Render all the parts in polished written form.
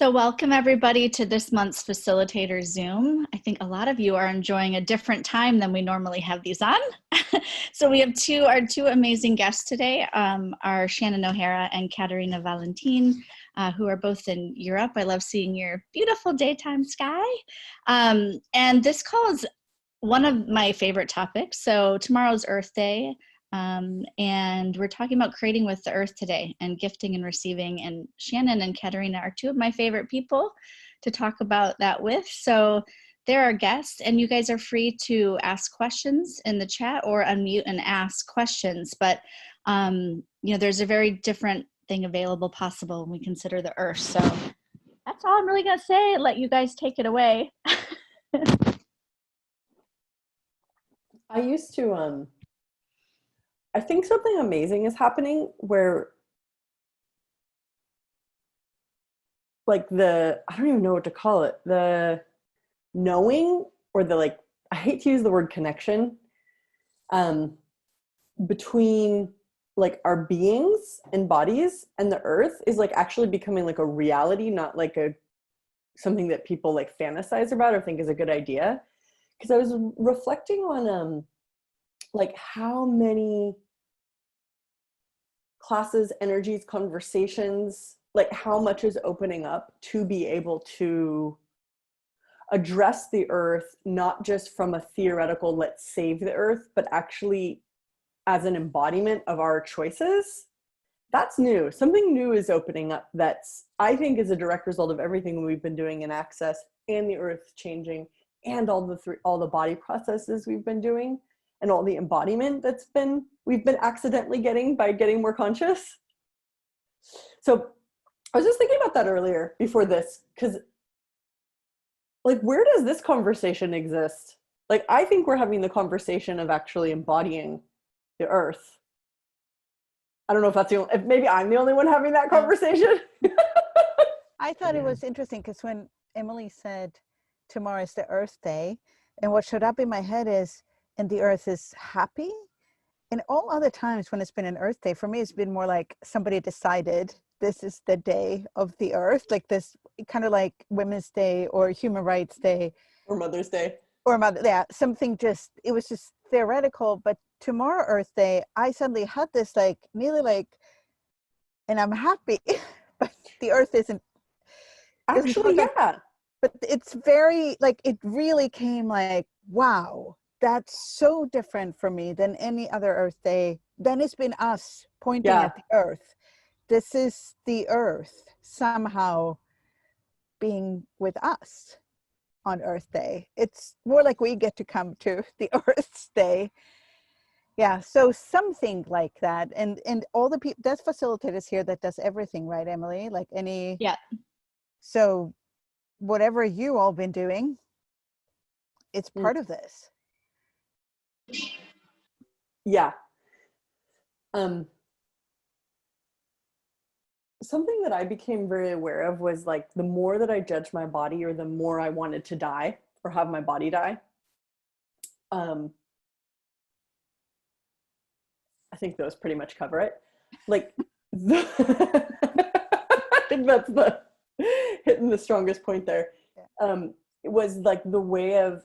So welcome everybody to this month's Facilitator Zoom. I think a lot of you are enjoying a different time than we normally have these on. So we have our two amazing guests today, are Shannon O'Hara and Katarina Wallentine, who are both in Europe. I love seeing your beautiful daytime sky. And this call is one of my favorite topics. So tomorrow's Earth Day. And we're talking about creating with the earth today and gifting and receiving, and Shannon and Katarina are two of my favorite people to talk about that with. So they're our guests, and you guys are free to ask questions in the chat or unmute and ask questions. But there's a very different thing available possible when we consider the earth. So that's all I'm really gonna say. Let you guys take it away. I think something amazing is happening where I don't even know what to call it, the knowing or I hate to use the word connection, between our beings and bodies and the earth is actually becoming a reality, not something that people fantasize about or think is a good idea. Because I was reflecting on how many classes, energies, conversations, how much is opening up to be able to address the earth, not just from a theoretical, let's save the earth, but actually as an embodiment of our choices. That's new. Something new is opening up that's, I think, is a direct result of everything we've been doing in Access and the earth changing and all the body processes we've been doing. And all the embodiment we've been accidentally getting by getting more conscious. So I was just thinking about that earlier before this, because where does this conversation exist? I think we're having the conversation of actually embodying the earth. I don't know if that's if maybe I'm the only one having that conversation. I thought it was interesting because when Emily said tomorrow is the Earth Day, and what showed up in my head is, and the earth is happy. And all other times when it's been an Earth Day, for me, it's been more like somebody decided this is the day of the earth, this kind of like Women's Day or Human Rights Day. Or Mother's Day. Something it was just theoretical. But tomorrow, Earth Day, I suddenly had this nearly and I'm happy, but the earth isn't. Actually, yeah. But it's very, it really came wow. That's so different for me than any other Earth Day. Then it's been us pointing at the earth. This is the earth somehow being with us on Earth Day. It's more like we get to come to the Earth's Day. Yeah, so something like that. And all the people, that's facilitators here that does everything, right, Emily? Yeah. So whatever you all been doing, it's part of this. Yeah. Something that I became very aware of was the more that I judged my body, or the more I wanted to die or have my body die. I think those pretty much cover it. I think that's hitting the strongest point there. It was the way of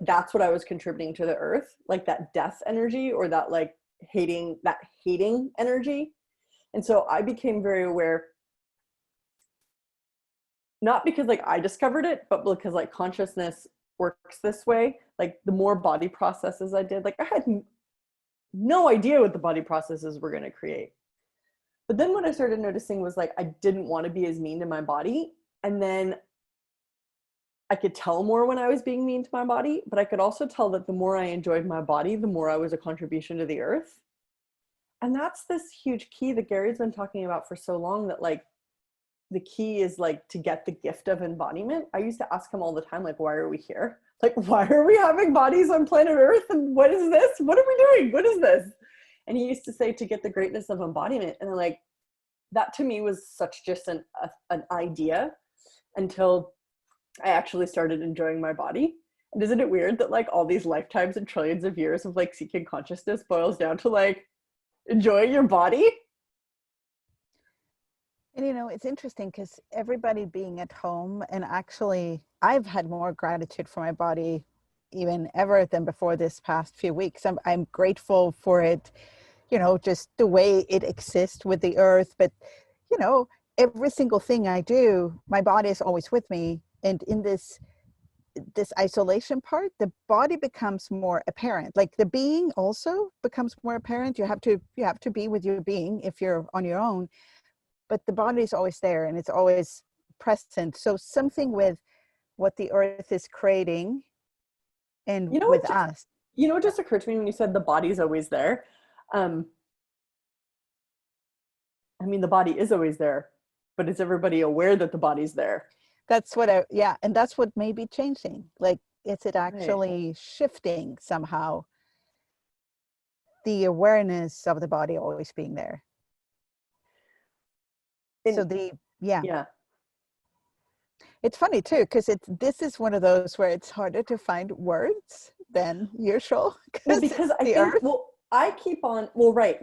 that's what I was contributing to the earth, that death energy, or that hating energy. And so I became very aware, not because I discovered it, but because consciousness works this way. The more body processes I did, I had no idea what the body processes were going to create. But then what I started noticing was I didn't want to be as mean to my body. And then I could tell more when I was being mean to my body, but I could also tell that the more I enjoyed my body, the more I was a contribution to the earth. And that's this huge key that Gary's been talking about for so long, that the key is to get the gift of embodiment. I used to ask him all the time, why are we here? Why are we having bodies on planet Earth? And what is this? What are we doing? What is this? And he used to say, to get the greatness of embodiment. And that to me was such just an idea, until I actually started enjoying my body. And isn't it weird that all these lifetimes and trillions of years of seeking consciousness boils down to enjoying your body? And you know, it's interesting because everybody being at home, and actually, I've had more gratitude for my body even ever than before this past few weeks. I'm grateful for it, you know, just the way it exists with the earth. But, you know, every single thing I do, my body is always with me. And in this isolation part, the body becomes more apparent. Like the being also becomes more apparent. You have to be with your being if you're on your own, but the body is always there and it's always present. So something with what the earth is creating and You know with what us. You know what just occurred to me when you said the body's always there? I mean, the body is always there, but is everybody aware that the body's there? That's what and that's what may be changing. Like, is it actually shifting somehow? The awareness of the body always being there. So yeah. It's funny too, because this is one of those where it's harder to find words than usual. Well, because I think, earth.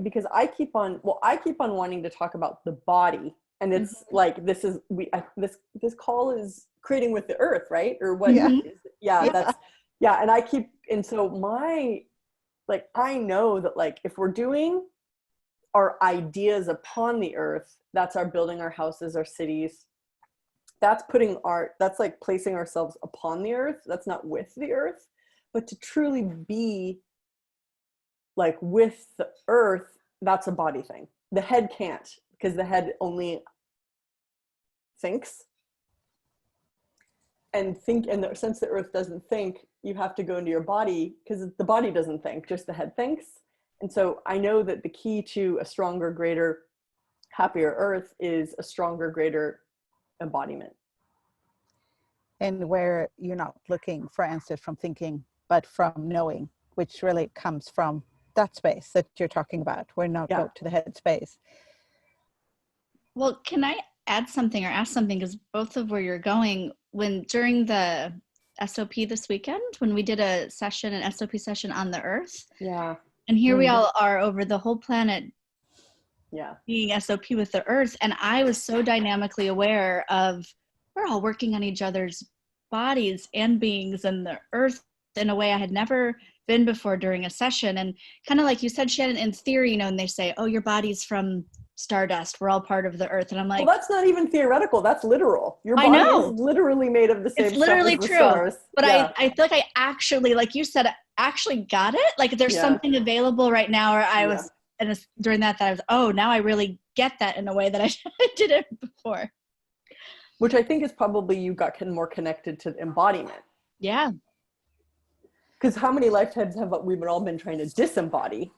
because I keep on wanting to talk about the body. And it's like, this call is creating with the earth, right? Or what? Yeah. And so I know that, like, if we're doing our ideas upon the earth, that's our building our houses, our cities. That's like placing ourselves upon the earth. That's not with the earth. But to truly be like with the earth, that's a body thing. The head can't, because the head only thinks. And since the earth doesn't think, you have to go into your body, because the body doesn't think, just the head thinks. And so I know that the key to a stronger, greater, happier earth is a stronger, greater embodiment. And where you're not looking for answers from thinking, but from knowing, which really comes from that space that you're talking about. We're not go to the head space. Well, can I add something or ask something? Because both of where you're going, during the SOP this weekend, when we did an SOP session on the earth. Yeah. And here we all are over the whole planet. Yeah. Being SOP with the earth. And I was so dynamically aware of, we're all working on each other's bodies and beings and the earth in a way I had never been before during a session. And kind of like you said, Shannon, in theory, you know, and they say, oh, your body's from stardust, we're all part of the earth. And I'm like, well, that's not even theoretical, that's literal. Your body is literally made of the same stuff as the stars. But I feel like I actually, like you said, actually got it. Like there's something available right now, or I was, and during that I was, oh, now I really get that in a way that I didn't before. Which I think is probably you got more connected to embodiment. Yeah. Because how many lifetimes have we've all been trying to disembody?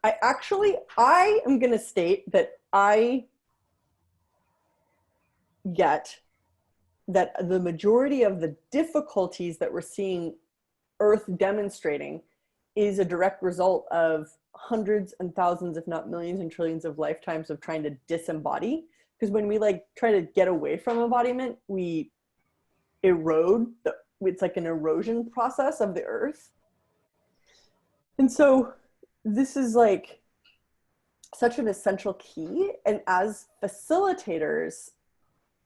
I am going to state that I get that the majority of the difficulties that we're seeing Earth demonstrating is a direct result of hundreds and thousands, if not millions and trillions of lifetimes of trying to disembody. Because when we try to get away from embodiment, we erode. It's like an erosion process of the earth. And so this is such an essential key. And as facilitators,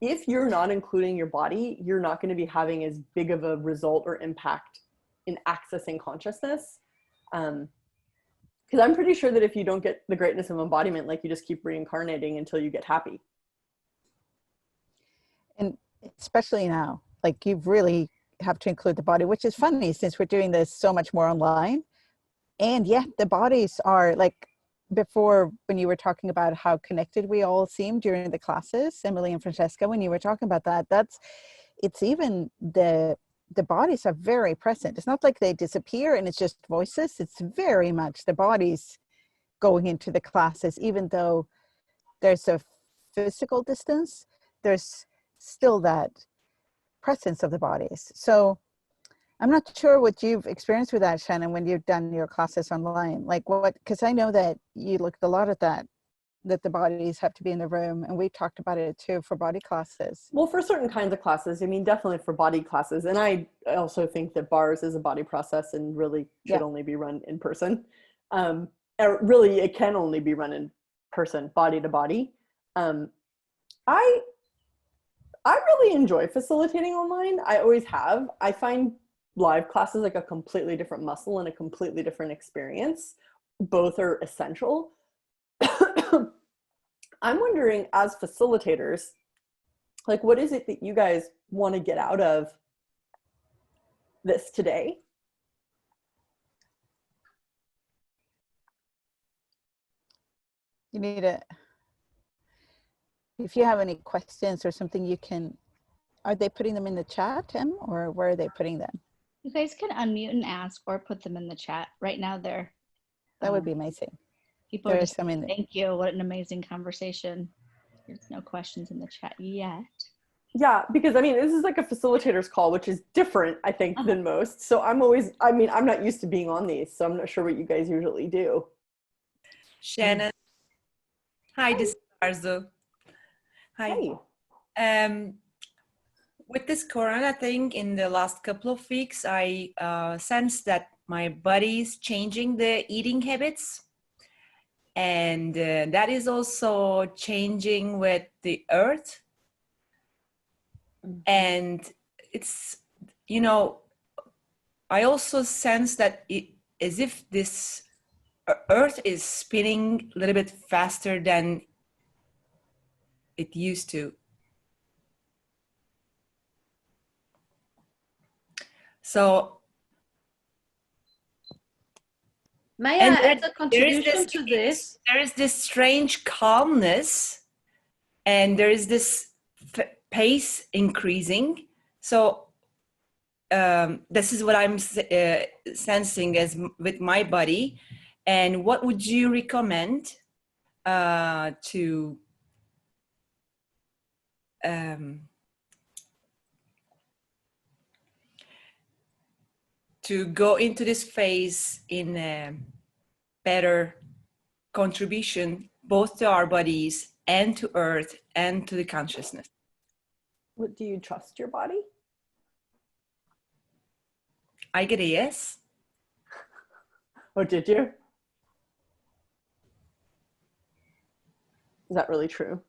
if you're not including your body, you're not going to be having as big of a result or impact in accessing consciousness. Because I'm pretty sure that if you don't get the greatness of embodiment, you just keep reincarnating until you get happy. And especially now, you really have to include the body, which is funny since we're doing this so much more online. And yet the bodies are before, when you were talking about how connected we all seem during the classes, Emily and Francesca, when you were talking about that, it's even the bodies are very present. It's not like they disappear and it's just voices. It's very much the bodies going into the classes, even though there's a physical distance, there's still that presence of the bodies. So I'm not sure what you've experienced with that, Shannon, when you've done your classes online. Because I know that you looked a lot at that the bodies have to be in the room, and we talked about it too for body classes. Well, for certain kinds of classes, I mean, definitely for body classes. And I also think that bars is a body process and really should only be run in person. Or really, it can only be run in person, body to body. Um, I really enjoy facilitating online. I always have. I find live classes like a completely different muscle and a completely different experience. Both are essential. I'm wondering, as facilitators, like, what is it that you guys want to get out of this today? You need it. If you have any questions or something, you can, are they putting them in the chat, Tim, or where are they putting them? You guys can unmute and ask or put them in the chat. Right now they're That would be amazing. people There are are just some in saying, thank you. What an amazing conversation. There's no questions in the chat yet. Yeah, because I mean, this is like a facilitator's call, which is different, I think, than most. So I'm not used to being on these, so I'm not sure what you guys usually do. Shannon. Hi, this is Arzu. Hi. Hey. With this Corona thing in the last couple of weeks, I sensed that my body is changing the eating habits. And that is also changing with the earth. And it's, I also sense that it as if this earth is spinning a little bit faster than it used to. So may I add a contribution to this? There is this strange calmness, and there is this pace increasing. So this is what I'm sensing as with my body. And what would you recommend to go into this phase in a better contribution, both to our bodies and to earth and to the consciousness? What, do you trust your body? I get a yes. Oh, did you? Is that really true?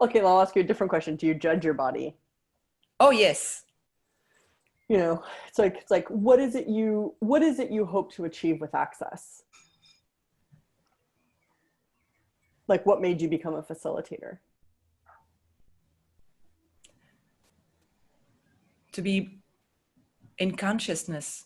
Okay, well, I'll ask you a different question. Do you judge your body? Oh, yes. It's like what is it you hope to achieve with access? Like, what made you become a facilitator? To be in consciousness.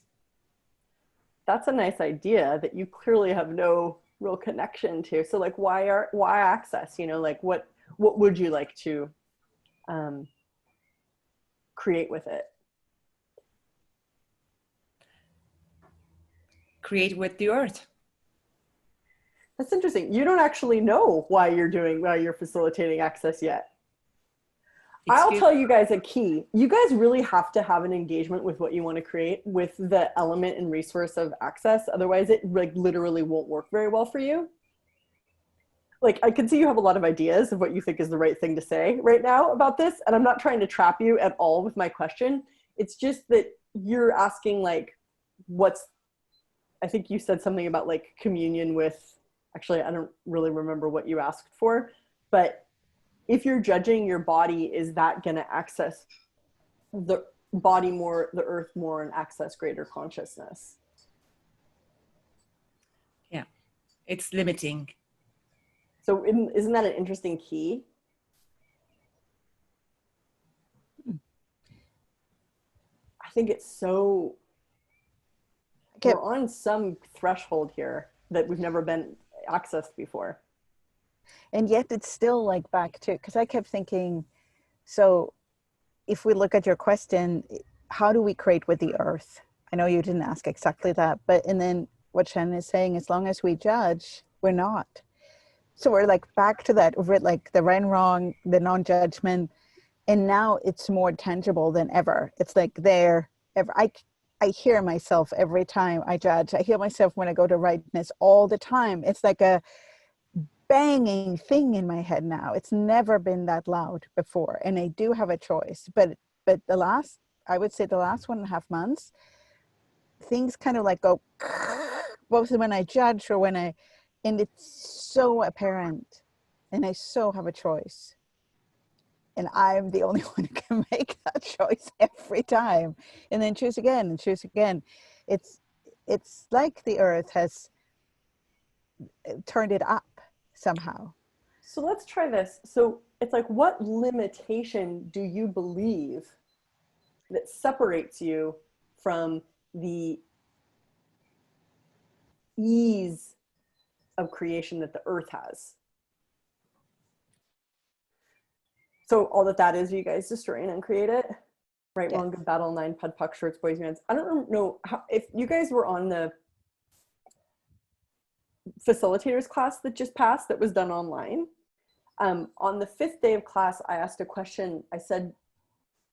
That's a nice idea that you clearly have no real connection to. So like, why access? Like what would you like to create with it? Create with the earth. That's interesting. You don't actually know why you're facilitating access yet. I'll tell you guys a key. You guys really have to have an engagement with what you want to create with the element and resource of access. Otherwise it like literally won't work very well for you. Like, I can see you have a lot of ideas of what you think is the right thing to say right now about this. And I'm not trying to trap you at all with my question. It's just that you're asking like, I think you said something about like communion with, actually, I don't really remember what you asked for, but if you're judging your body, is that going to access the body more, the earth more, and access greater consciousness? Yeah, it's limiting. So isn't that an interesting key? I think it's so, we're on some threshold here that we've never been accessed before. And yet it's still like back to, because I kept thinking, so if we look at your question, how do we create with the earth? I know you didn't ask exactly that, but, and then what Shannon is saying, as long as we judge, we're not. So we're like back to that, like the right and wrong, the non-judgment. And now it's more tangible than ever. It's like there, I hear myself every time I judge. I hear myself when I go to rightness all the time. It's like a banging thing in my head now. It's never been that loud before. And I do have a choice. But I would say the last 1.5 months, things kind of like go, both when I judge or when and it's so apparent and I so have a choice. And I'm the only one who can make that choice every time, and then choose again and choose again. It's like the earth has turned it up somehow. So let's try this. So it's like, what limitation do you believe that separates you from the ease of creation that the earth has? So all that is, you guys destroy and uncreate it. Right, Yes. wrong, good, battle, 9, pud, puck, shirts, boys, mans. I don't know how, if you guys were on the facilitators class that just passed, that was done online. On the 5th day of class, I asked a question. I said,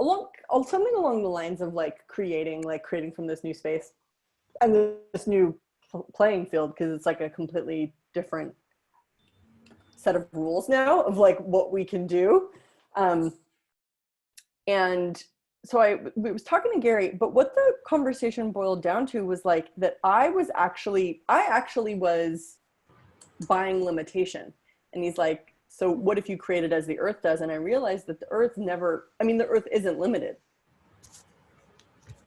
something along the lines of like creating from this new space and this new playing field, because it's like a completely different set of rules now of like what we can do. And so I was talking to Gary, but what the conversation boiled down to was like that I actually was buying limitation. And he's like, so what if you create it as the earth does? And I realized that the earth isn't limited.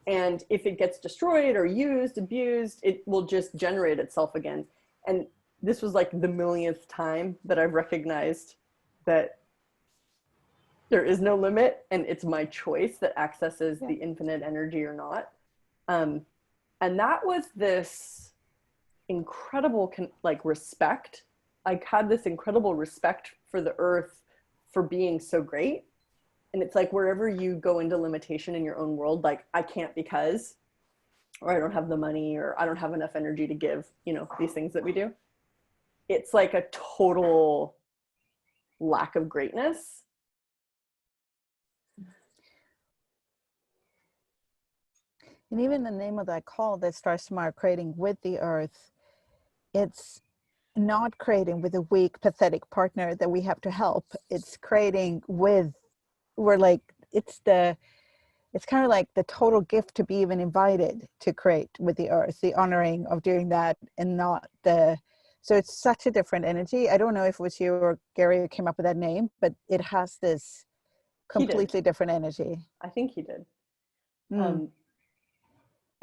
And if it gets destroyed or used, abused, it will just generate itself again. And this was like the millionth time that I've recognized that there is no limit, and it's my choice that accesses the infinite energy or not. And that was this incredible respect. I had this incredible respect for the earth for being so great. And it's like wherever you go into limitation in your own world, like I can't because, or I don't have the money, or I don't have enough energy to give, these things that we do. It's like a total lack of greatness. And even the name of that call that starts tomorrow, creating with the earth, it's not creating with a weak, pathetic partner that we have to help. It's creating with, it's kind of like the total gift to be even invited to create with the earth, the honoring of doing that, and not so it's such a different energy. I don't know if it was you or Gary who came up with that name, but it has this completely different energy. I think he did.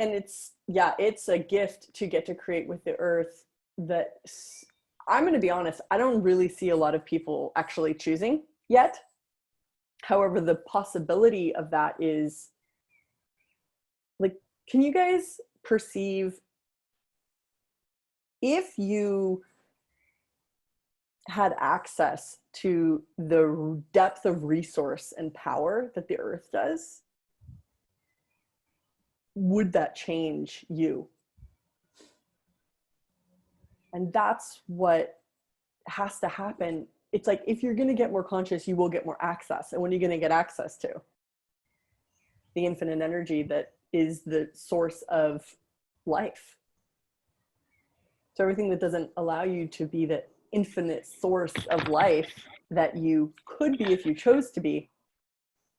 And it's a gift to get to create with the earth that, I'm going to be honest, I don't really see a lot of people actually choosing yet. However, the possibility of that is like, can you guys perceive if you had access to the depth of resource and power that the earth does? Would that change you? And that's what has to happen. It's like, if you're going to get more conscious, you will get more access. And what are you going to get access to? The infinite energy that is the source of life. So everything that doesn't allow you to be the infinite source of life that you could be if you chose to be,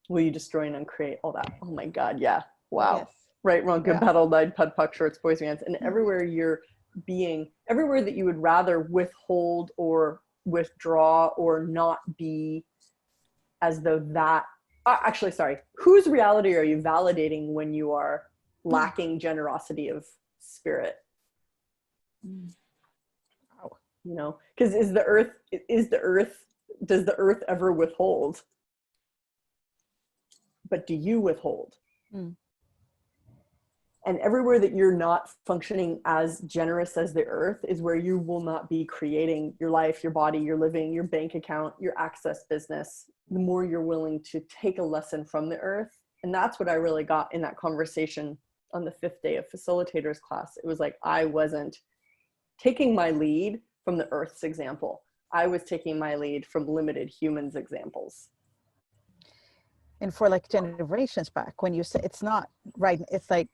will you destroy and uncreate all that? Oh my God, yeah. Wow. Yes. Right, wrong, good, battle, lied, pud, puck, shorts, boys, mans. And everywhere you're being, everywhere that you would rather withhold or withdraw or not be, as though that, actually, sorry, whose reality are you validating when you are lacking generosity of spirit? Because does the earth ever withhold? But do you withhold? And everywhere that you're not functioning as generous as the earth is where you will not be creating your life, your body, your living, your bank account, your access business, the more you're willing to take a lesson from the earth. And that's what I really got in that conversation on the 5th day of facilitators class. It was like, I wasn't taking my lead from the earth's example. I was taking my lead from limited humans' examples. And for like generations back, when you say it's not right, it's like,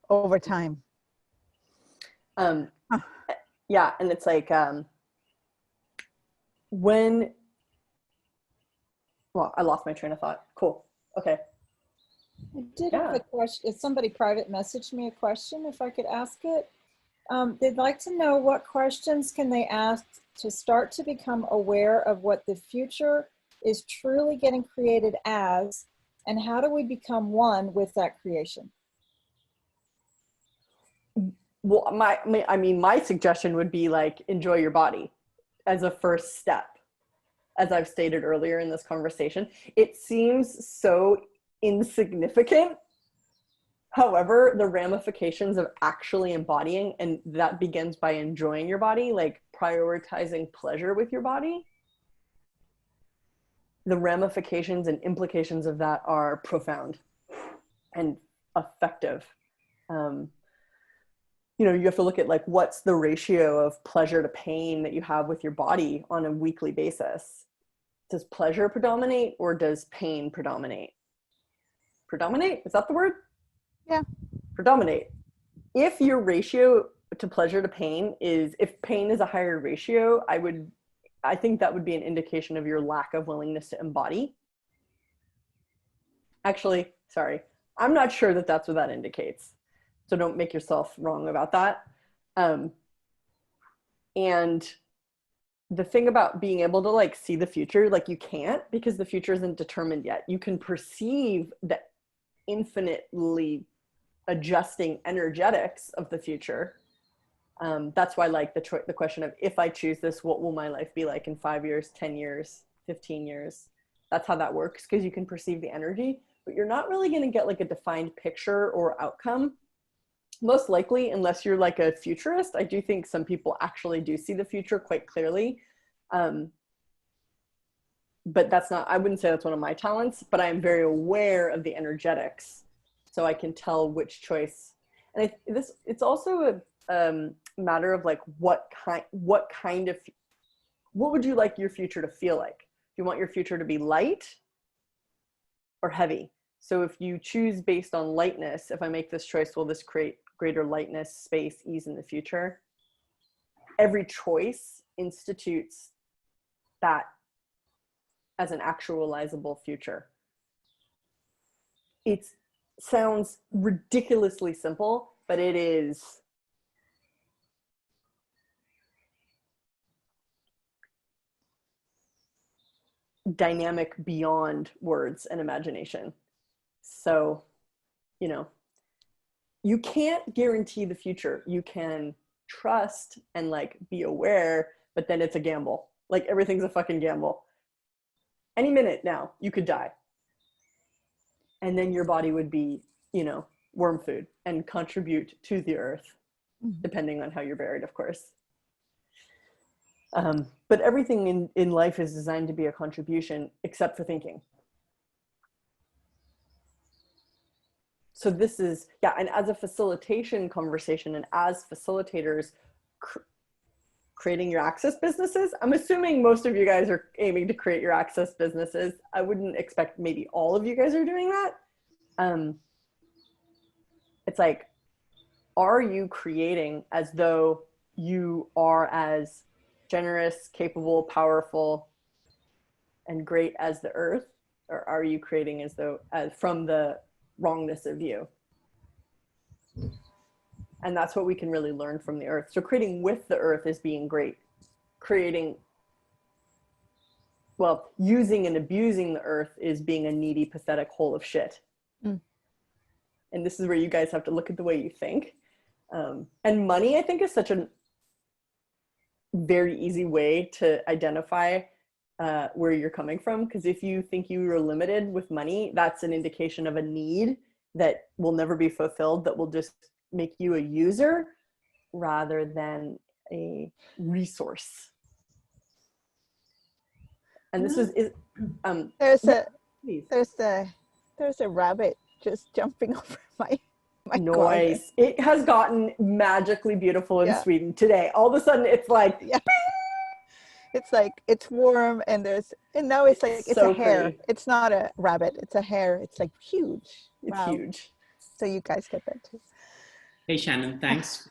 over time. Yeah, and it's like I lost my train of thought. Cool. Okay. I did have a question. If somebody private messaged me a question, if I could ask it. They'd like to know what questions can they ask to start to become aware of what the future is truly getting created as, and how do we become one with that creation? Well, my suggestion would be like, enjoy your body as a first step. As I've stated earlier in this conversation, it seems so insignificant. However, the ramifications of actually embodying, and that begins by enjoying your body, like prioritizing pleasure with your body, the ramifications and implications of that are profound and effective. You know, you have to look at like, what's the ratio of pleasure to pain that you have with your body on a weekly basis? Does pleasure predominate or does pain predominate? Predominate? Is that the word? Yeah. Predominate. If your ratio to pleasure to pain is, if pain is a higher ratio, I think that would be an indication of your lack of willingness to embody. Actually, sorry, I'm not sure that that's what that indicates. So don't make yourself wrong about that. And the thing about being able to like see the future, like you can't, because the future isn't determined yet. You can perceive the infinitely adjusting energetics of the future. That's why like the question of, if I choose this, what will my life be like in 5 years, 10 years, 15 years? That's how that works, because you can perceive the energy, but you're not really going to get like a defined picture or outcome. Most likely, unless you're like a futurist. I do think some people actually do see the future quite clearly. But that's not, I wouldn't say that's one of my talents, but I am very aware of the energetics. So I can tell which choice. And it's also a matter of like, what would you like your future to feel like? Do you want your future to be light or heavy? So if you choose based on lightness, if I make this choice, will this create greater lightness, space, ease in the future? Every choice institutes that as an actualizable future. It sounds ridiculously simple, but it is dynamic beyond words and imagination. So, you know, you can't guarantee the future. You can trust and like be aware, but then it's a gamble. Like everything's a fucking gamble. Any minute now, you could die. And then your body would be, you know, worm food and contribute to the earth, depending on how you're buried, of course. But everything in life is designed to be a contribution, except for thinking. So this is, yeah, and as a facilitation conversation and as facilitators creating your access businesses, I'm assuming most of you guys are aiming to create your access businesses. I wouldn't expect maybe all of you guys are doing that. It's like, are you creating as though you are as generous, capable, powerful, and great as the earth? Or are you creating as though, from the wrongness of you? And that's what we can really learn from the earth. So creating with the earth is being great. Creating, well, using and abusing the earth is being a needy, pathetic hole of shit. And this is where you guys have to look at the way you think. And money, I think, is such a very easy way to identify where you're coming from. Because if you think you are limited with money, that's an indication of a need that will never be fulfilled, that will just make you a user rather than a resource. And this is there's a rabbit just jumping over my noise. garden. It has gotten magically beautiful in Sweden today. All of a sudden it's like, it's like, it's warm, and now it's like, it's so a hare. pretty. It's not a rabbit, it's a hare. It's like huge. It's huge. So you guys get that too. Hey Shannon, thanks.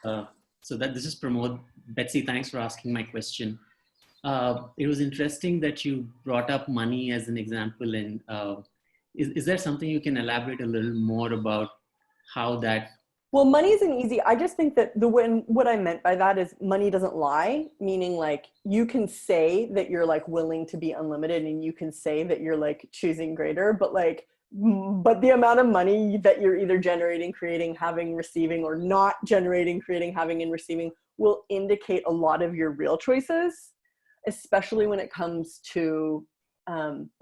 This is Pramod. Betsy, thanks for asking my question. It was interesting that you brought up money as an example, and is there something you can elaborate a little more about how that Well, money isn't easy. I just think that what I meant by that is money doesn't lie, meaning like you can say that you're like willing to be unlimited and you can say that you're like choosing greater, but the amount of money that you're either generating, creating, having, receiving, or not generating, creating, having, and receiving will indicate a lot of your real choices, especially when it comes to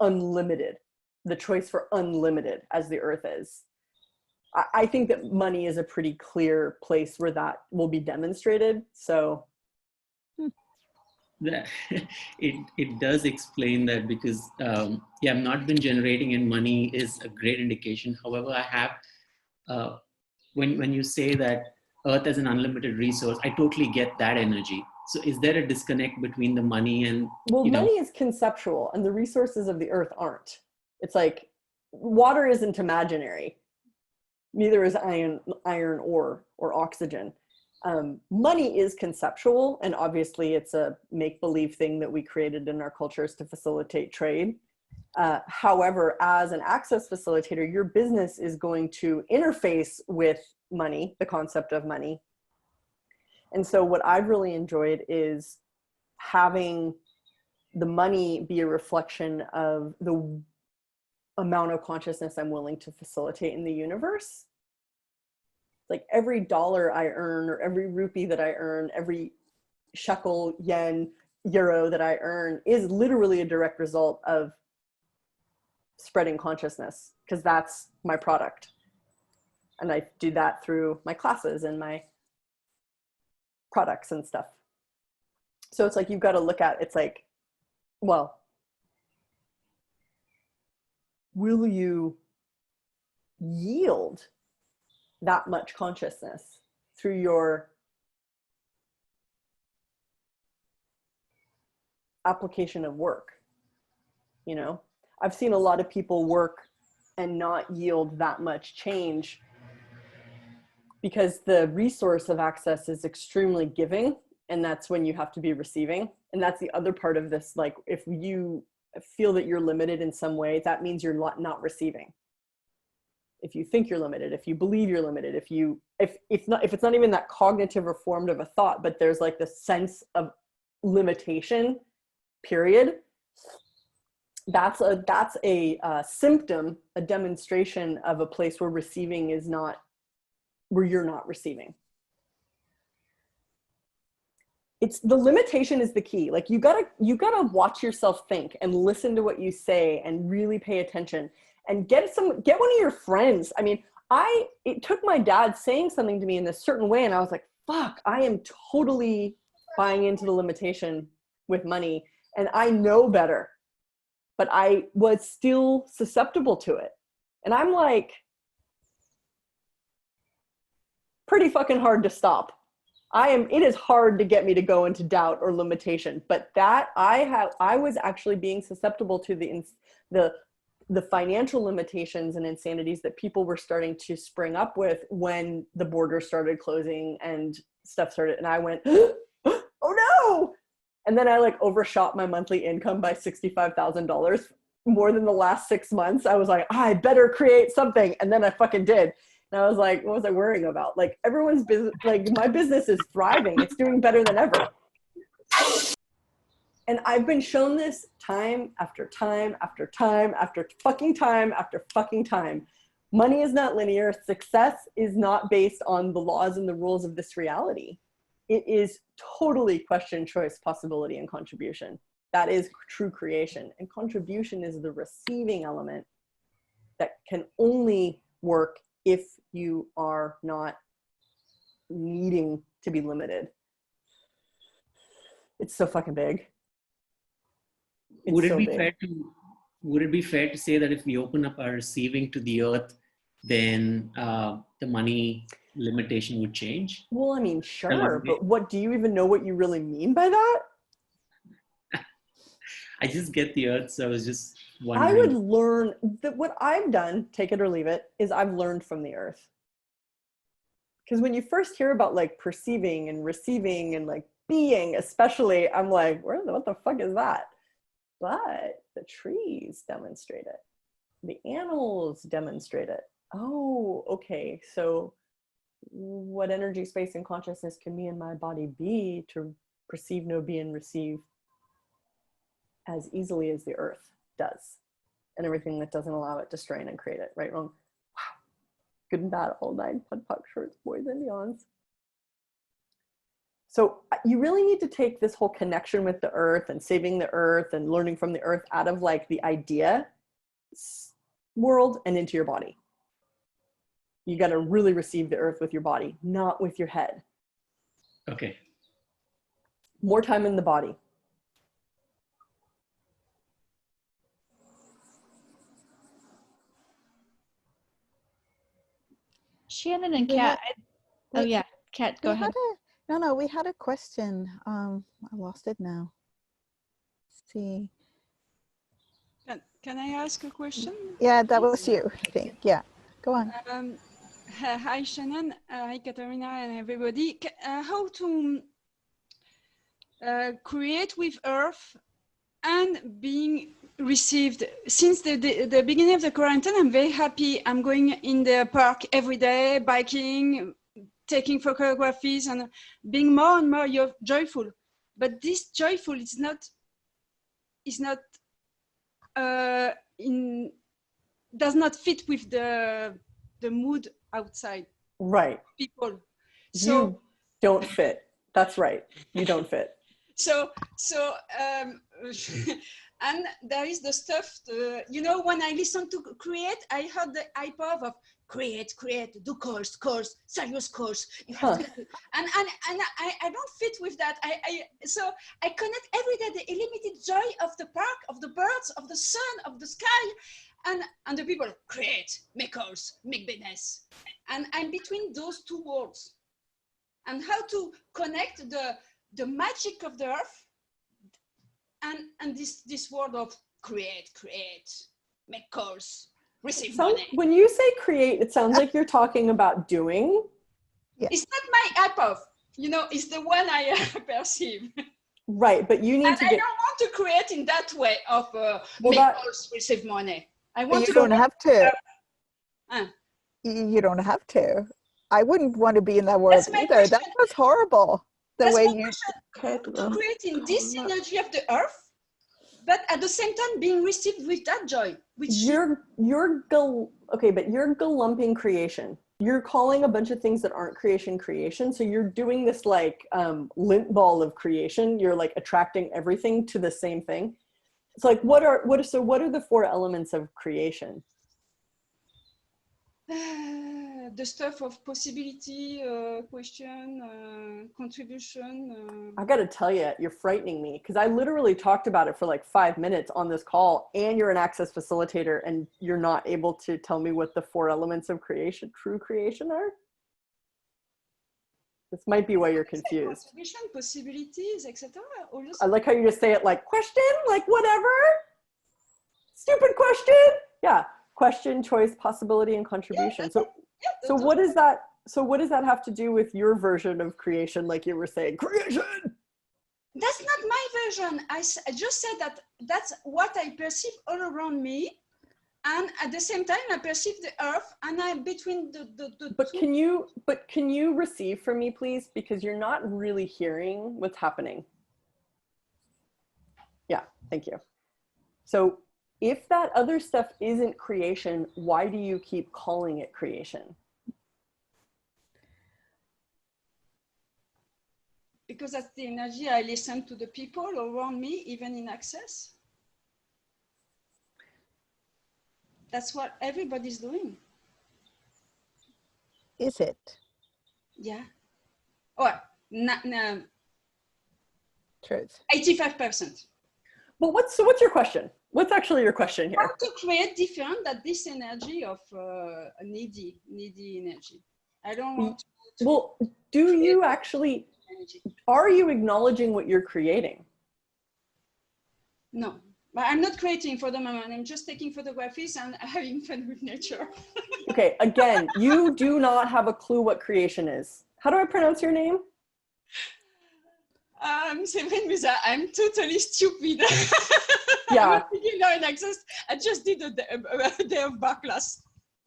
unlimited, the choice for unlimited as the earth is. I think that money is a pretty clear place where that will be demonstrated. So it does explain that, because yeah, I've not been generating, and money is a great indication. However, I have when you say that earth is an unlimited resource, I totally get that energy. So is there a disconnect between the money and, well, money is conceptual and the resources of the earth aren't. It's like water isn't imaginary. Neither is iron or oxygen. Money is conceptual, and obviously it's a make-believe thing that we created in our cultures to facilitate trade. However, as an access facilitator, your business is going to interface with money, the concept of money. And so what I've really enjoyed is having the money be a reflection of the amount of consciousness I'm willing to facilitate in the universe. Like every dollar I earn, or every rupee that I earn, every shekel, yen, euro that I earn is literally a direct result of spreading consciousness, because that's my product. And I do that through my classes and my products and stuff. So it's like, you've got to look at, it's like, well, will you yield that much consciousness through your application of work? You know, I've seen a lot of people work and not yield that much change because the resource of access is extremely giving, and that's when you have to be receiving. And that's the other part of this. Like, if you feel that you're limited in some way, that means you're not receiving. If you think you're limited, if you believe you're limited, if it's not even that cognitive or formed of a thought, but there's like the sense of limitation, period. That's a symptom, a demonstration of a place where receiving is not, where you're not receiving. It's the limitation is the key. Like you gotta watch yourself think and listen to what you say and really pay attention and get one of your friends. I mean, it took my dad saying something to me in this certain way, and I was like, fuck, I am totally buying into the limitation with money, and I know better, but I was still susceptible to it. And I'm like, pretty fucking hard to stop. It is hard to get me to go into doubt or limitation, but that I was actually being susceptible to the financial limitations and insanities that people were starting to spring up with when the borders started closing and stuff started. And I went, oh no. And then I like overshot my monthly income by $65,000 more than the last 6 months. I was like, I better create something. And then I fucking did. And I was like, what was I worrying about? Like everyone's business, like my business is thriving. It's doing better than ever. And I've been shown this time after time after time after fucking time after fucking time. Money is not linear. Success is not based on the laws and the rules of this reality. It is totally question, choice, possibility, and contribution. That is true creation. And contribution is the receiving element that can only work if you are not needing to be limited. It's so fucking big. Would it be fair to say that if we open up our receiving to the earth, then the money limitation would change? Well, I mean, sure, but what do you even know what you really mean by that? I just get the earth, so I was just wondering. I would learn that what I've done, take it or leave it, is I've learned from the earth. Because when you first hear about like perceiving and receiving and like being, especially, I'm like, what the fuck is that? But the trees demonstrate it. The animals demonstrate it. Oh, okay. So what energy, space, and consciousness can me and my body be to perceive, know, be, and receive as easily as the earth does, and everything that doesn't allow it to strain and create it, right, wrong, wow, good and bad, all 9, PUD, PUC, shorts, boys and beyonds. So you really need to take this whole connection with the earth and saving the earth and learning from the earth out of like the idea world and into your body. You got to really receive the earth with your body, not with your head. Okay. More time in the body. Shannon and Kat. Oh yeah, Kat, go ahead. We had a question. I lost it now. Let's see. Can I ask a question? Yeah, that was you, I think. Yeah, go on. Hi, Shannon. Hi, Katarina, and everybody. How to create with earth and being received. Since the beginning of the quarantine, I'm very happy. I'm going in the park every day, biking, taking photographies, and being more and more joyful. But this joyful is not does not fit with the mood outside. Right. People. So you don't fit. That's right. You don't fit. And there is the stuff, when I listen to create, I heard the hyper of create, do course, serious course. You have to, and I don't fit with that. So I connect every day the illimited joy of the park, of the birds, of the sun, of the sky, and the people create, make course, make business. And I'm between those two worlds. And how to connect the magic of the earth and this world of create, make course, receive money. When you say create, it sounds like you're talking about doing. Yeah. It's not my app of, it's the one I perceive. Right, but you need and to I don't want to create in that way of make course, receive money. I want you don't have to. You don't have to. I wouldn't want to be in that world either. Question. That was horrible. That's way you creating this energy of the earth, but at the same time being received with that joy. Which you're galumping creation. You're calling a bunch of things that aren't creation. So you're doing this like lint ball of creation. You're like attracting everything to the same thing. It's like what are the 4 elements of creation? The stuff of possibility, question, contribution. I gotta tell you, you're frightening me because I literally talked about it for like 5 minutes on this call, and you're an access facilitator and you're not able to tell me what the 4 elements of creation, true creation are? This might be why you're confused. Contribution, possibilities, etc. I like how you just say it like question, like whatever. Stupid question. Yeah. Question, choice, possibility, and contribution. So what is that? So what does that have to do with your version of creation? Like you were saying, creation. That's not my version. I just said that that's what I perceive all around me, and at the same time I perceive the earth, and I'm between the But can you receive from me, please? Because you're not really hearing what's happening. Yeah, thank you. So if that other stuff isn't creation, why do you keep calling it creation? Because that's the energy I listen to the people around me, even in access. That's what everybody's doing. Is it? Yeah. Or no. Truth. 85%. But what's your question? What's actually your question here? How to create different than this energy of needy energy. I don't want to well, do you actually, are you acknowledging what you're creating? No, but I'm not creating for the moment. I'm just taking photographies and having fun with nature. Okay, again, you do not have a clue what creation is. How do I pronounce your name? I'm totally stupid. Yeah. I'm a beginner in access. I just did a day of bar class.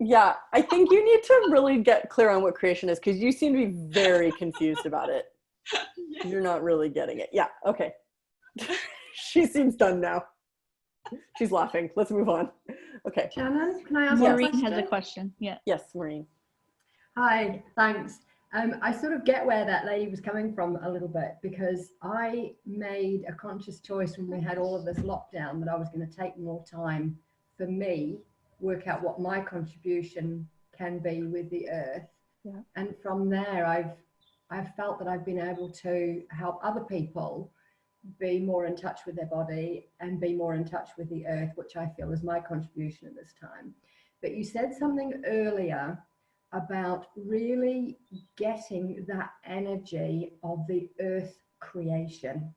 Yeah, I think you need to really get clear on what creation is, because you seem to be very confused about it. Yes. You're not really getting it. Yeah, okay. She seems done now. She's laughing. Let's move on. Okay. Shannon, can I ask a Maureen question? has a question. Yeah. Yes, Maureen. Hi, thanks. I sort of get where that lady was coming from a little bit, because I made a conscious choice when we had all of this lockdown that I was going to take more time for me, work out what my contribution can be with the earth. Yeah. And from there, I've felt that I've been able to help other people be more in touch with their body and be more in touch with the earth, which I feel is my contribution at this time. But you said something earlier about really getting that energy of the earth creation.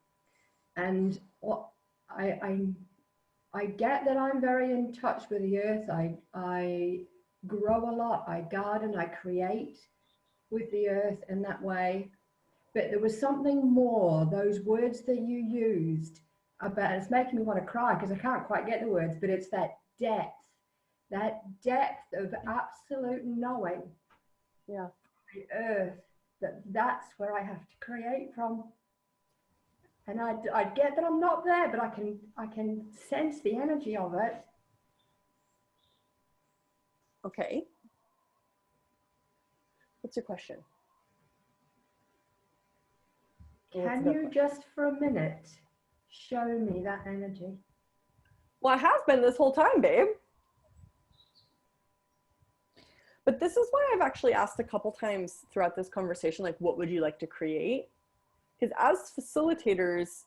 And what I get that I'm very in touch with the earth. I grow a lot, I garden, I create with the earth in that way. But there was something more, those words that you used about, it's making me want to cry because I can't quite get the words, but it's that depth of absolute knowing. Yeah. The earth, that's where I have to create from. And I get that I'm not there, but I can sense the energy of it. Okay. What's your question? Can you just for a minute show me that energy? Well, I have been this whole time, babe. But this is why I've actually asked a couple times throughout this conversation, like, what would you like to create? Because as facilitators,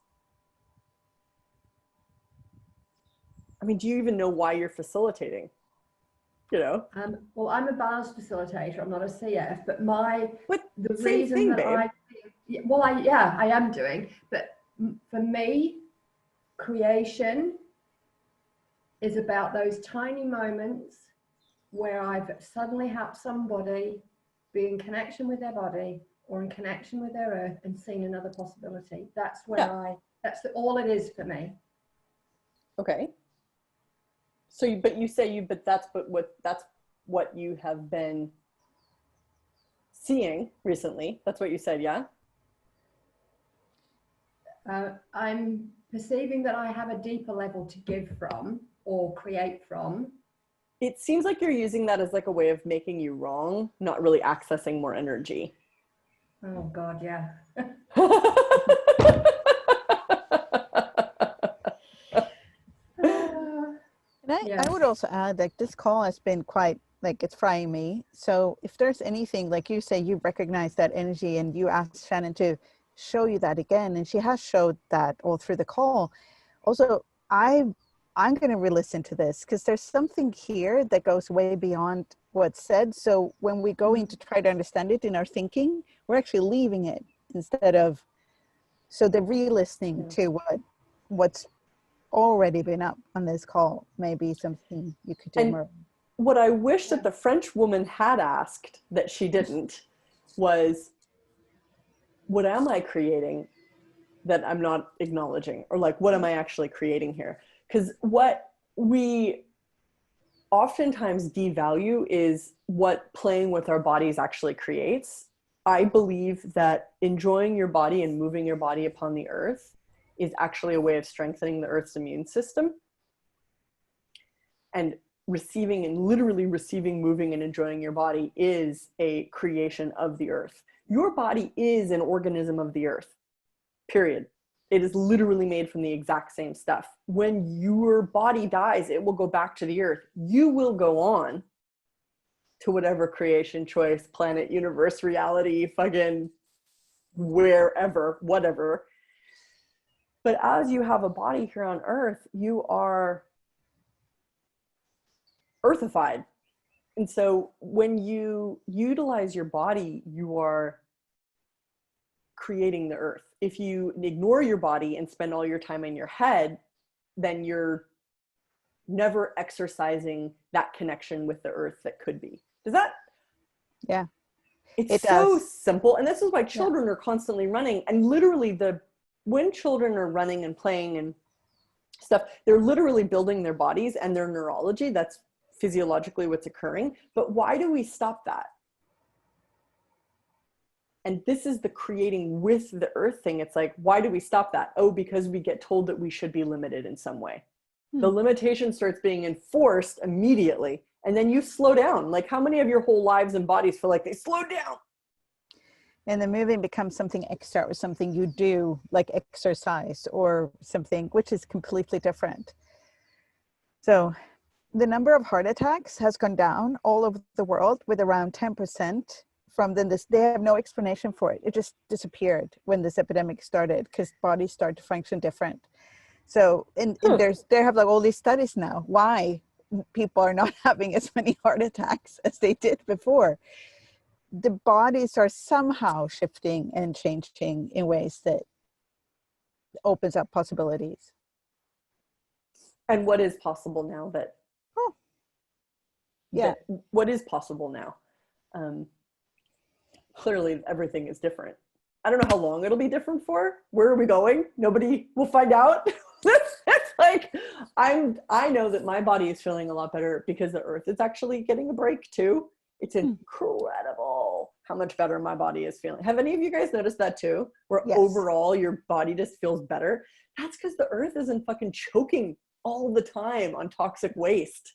I mean, do you even know why you're facilitating? You know? Well, I'm a balanced facilitator. I'm not a CF, but the same reason thing, that babe. I am doing. But for me, creation is about those tiny moments where I've suddenly helped somebody be in connection with their body or in connection with their earth and seen another possibility. That's where that's all it is for me. Okay. So, that's what you have been seeing recently. That's what you said, yeah? I'm perceiving that I have a deeper level to give from or create from. It seems like you're using that as like a way of making you wrong, not really accessing more energy. Oh God, yeah. I would also add, like, this call has been quite, like, it's frying me. So if there's anything, like you say, you recognize that energy and you asked Shannon to show you that again, and she has showed that all through the call. Also, I'm going to re-listen to this because there's something here that goes way beyond what's said. So when we go in to try to understand it in our thinking, we're actually leaving it instead of, so the re-listening to what's already been up on this call may be something you could do more. What I wish that the French woman had asked that she didn't was, what am I creating that I'm not acknowledging? Or like, what am I actually creating here? Because what we oftentimes devalue is what playing with our bodies actually creates. I believe that enjoying your body and moving your body upon the earth is actually a way of strengthening the earth's immune system. And literally receiving, moving, and enjoying your body is a creation of the earth. Your body is an organism of the earth, period. It is literally made from the exact same stuff. When your body dies, it will go back to the earth. You will go on to whatever creation, choice, planet, universe, reality, fucking wherever, whatever. But as you have a body here on earth, you are earthified. And so when you utilize your body, you are creating the earth. If you ignore your body and spend all your time in your head, then you're never exercising that connection with the earth that could be. Does that? Yeah. It's so simple. And this is why children are constantly running. And literally when children are running and playing and stuff, they're literally building their bodies and their neurology. That's physiologically what's occurring, but why do we stop that? And this is the creating with the earth thing. It's like, why do we stop that? Oh, because we get told that we should be limited in some way. The limitation starts being enforced immediately, and then you slow down. Like, how many of your whole lives and bodies feel like they slowed down? And the moving becomes something extra, or something you do, like exercise or something, which is completely different. So the number of heart attacks has gone down all over the world with around 10% from then. They have no explanation for it. It just disappeared when this epidemic started, because bodies start to function different. So and they have like all these studies now why people are not having as many heart attacks as they did before. The bodies are somehow shifting and changing in ways that opens up possibilities. And what is possible now that, what is possible now? Clearly everything is different. I don't know how long it'll be different for. Where are we going? Nobody will find out. It's like, I know that my body is feeling a lot better because the earth is actually getting a break too. It's incredible how much better my body is feeling. Have any of you guys noticed that too? Where overall your body just feels better? That's because the earth isn't fucking choking all the time on toxic waste.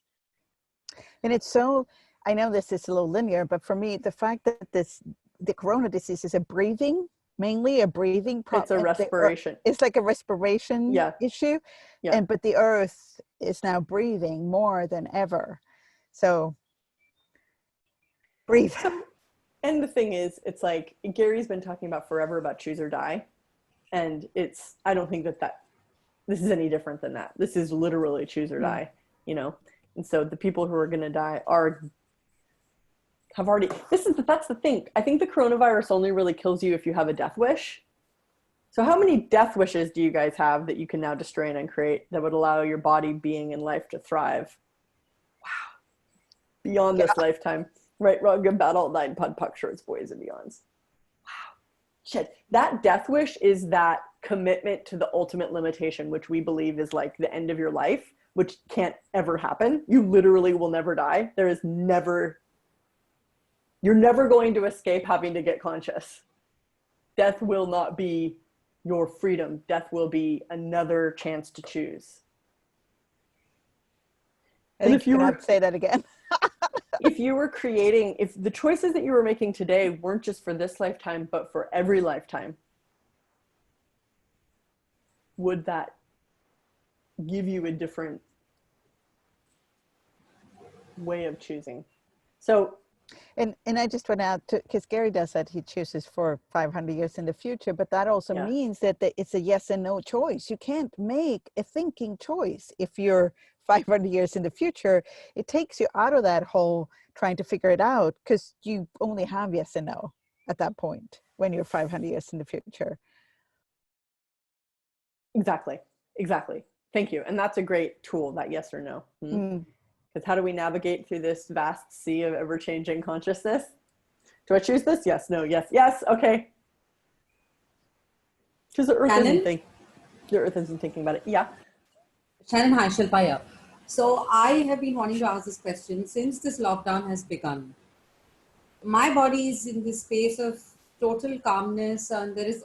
And it's so, I know this is a little linear, but for me, the fact that the corona disease is mainly a breathing problem. It's a respiration. It's like a respiration issue. Yeah. But the earth is now breathing more than ever. So breathe. And the thing is, it's like Gary's been talking about forever about choose or die. And I don't think that this is any different than that. This is literally choose or die, you know? And so the people who are going to die have already, that's the thing. I think the coronavirus only really kills you if you have a death wish. So how many death wishes do you guys have that you can now destroy and uncreate that would allow your body, being, and life to thrive? Wow. Beyond this lifetime. Right, wrong, good, bad, all nine, pud, puck, shorts, boys, and beyonds. Wow. Shit. That death wish is that commitment to the ultimate limitation, which we believe is like the end of your life, which can't ever happen. You literally will never die. You're never going to escape having to get conscious. Death will not be your freedom. Death will be another chance to choose. And if you were say that again. If you were creating, if the choices that you were making today weren't just for this lifetime, but for every lifetime, would that give you a different way of choosing? So, and I just went out to, because Gary does that, he chooses for 500 years in the future, but that also means that it's a yes and no choice. You can't make a thinking choice if you're 500 years in the future. It takes you out of that whole trying to figure it out, because you only have yes and no at that point when you're 500 years in the future. Exactly. Thank you. And that's a great tool, that yes or no. Because how do we navigate through this vast sea of ever-changing consciousness? Do I choose this? Yes, no, yes, okay. Because the earth isn't thinking about it. Yeah. Shannon, hi, Shilpa here. So I have been wanting to ask this question since this lockdown has begun. My body is in this space of total calmness, and there is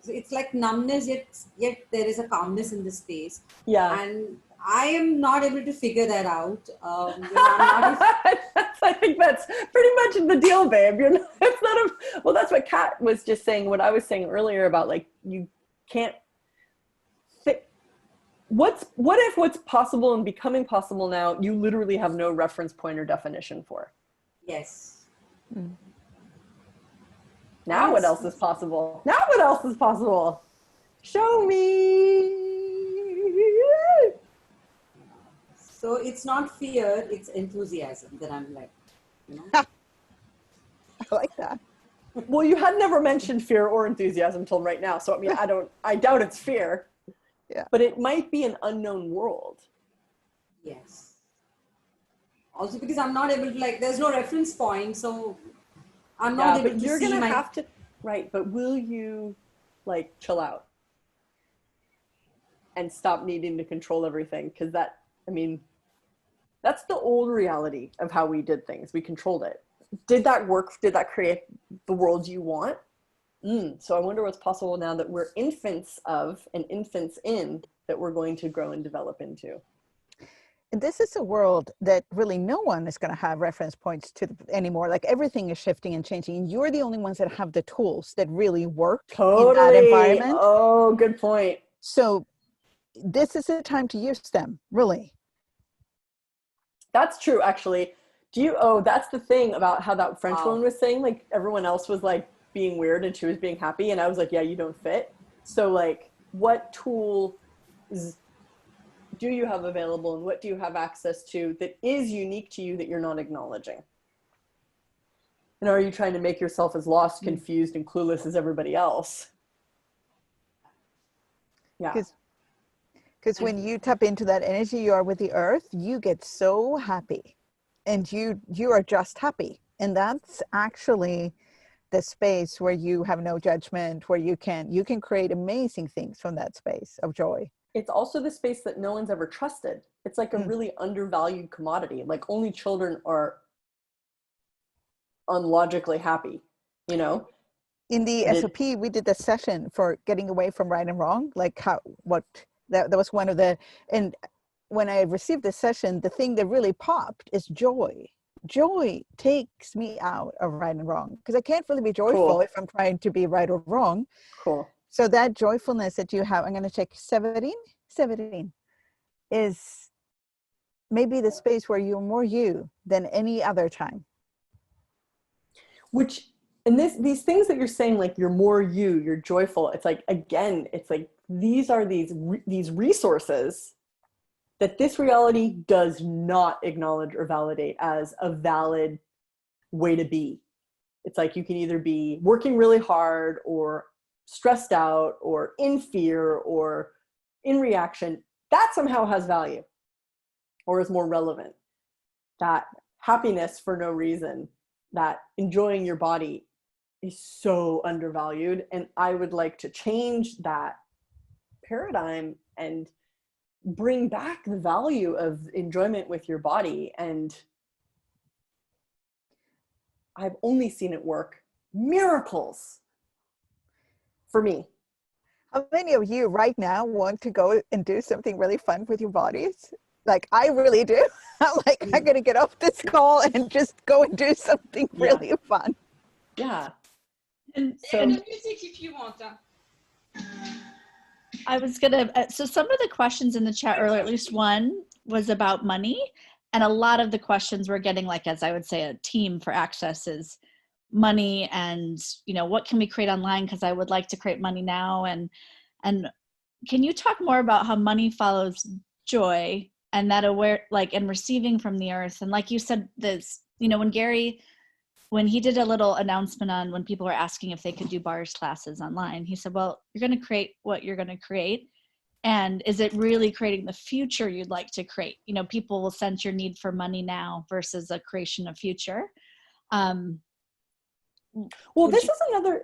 it's like numbness, yet there is a calmness in the space. Yeah. And I am not able to figure that out. I think that's pretty much the deal, babe. Well, that's what Kat was just saying, what I was saying earlier about, like, you can't what if what's possible and becoming possible now, you literally have no reference point or definition for? Yes. Now what else is possible? Show me. So it's not fear, it's enthusiasm that I'm like, I like that. Well, you had never mentioned fear or enthusiasm until right now. So, I mean, I doubt it's fear. Yeah. But it might be an unknown world. Yes. Also because I'm not able to, like, there's no reference point. So I'm not able to see. You're going to have to, right. But will you, like, chill out and stop needing to control everything? Because that, I mean, That's the old reality of how we did things. We controlled it. Did that work? Did that create the world you want? So I wonder what's possible now that we're infants of and infants in, that we're going to grow and develop into. And this is a world that really no one is going to have reference points to anymore. Like everything is shifting and changing. And you're the only ones that have the tools that really work in that environment. Oh, good point. So this is the time to use them, really. That's true, actually. That's the thing about how that French woman was saying, like everyone else was like being weird and she was being happy. And I was like, yeah, you don't fit. So like, what tools do you have available and what do you have access to that is unique to you that you're not acknowledging? And are you trying to make yourself as lost, confused, and clueless as everybody else? Yeah. Because when you tap into that energy you are with the earth, you get so happy and you are just happy. And that's actually the space where you have no judgment, where you can create amazing things from that space of joy. It's also the space that no one's ever trusted. It's like a really undervalued commodity. Like only children are unlogically happy, you know? In the SOP, we did the session for getting away from right and wrong. Like that was one of the, and when I received the session, the thing that really popped is joy. Joy takes me out of right and wrong because I can't really be joyful if I'm trying to be right or wrong. Cool. So that joyfulness that you have, I'm going to check 17, is maybe the space where you're more you than any other time. And these things that you're saying, like you're more you, you're joyful. It's like, again, it's like, these are these resources that this reality does not acknowledge or validate as a valid way to be. It's like, you can either be working really hard or stressed out or in fear or in reaction. That somehow has value or is more relevant. That happiness for no reason, that enjoying your body is so undervalued. And I would like to change that paradigm and bring back the value of enjoyment with your body. And I've only seen it work miracles for me. How many of you right now want to go and do something really fun with your bodies? Like I really do. I'm going to get off this call and just go and do something really fun. Yeah. And music if you want. I was gonna, so some of the questions in the chat earlier, at least one was about money. And a lot of the questions we're getting, like, as I would say, a team for access is money and, you know, what can we create online? Because I would like to create money now. And can you talk more about how money follows joy and that and receiving from the earth? And like you said, this, you know, when he did a little announcement on when people were asking if they could do bars classes online, he said, well, you're going to create what you're going to create. And is it really creating the future you'd like to create? You know, people will sense your need for money now versus a creation of future. Well, this is another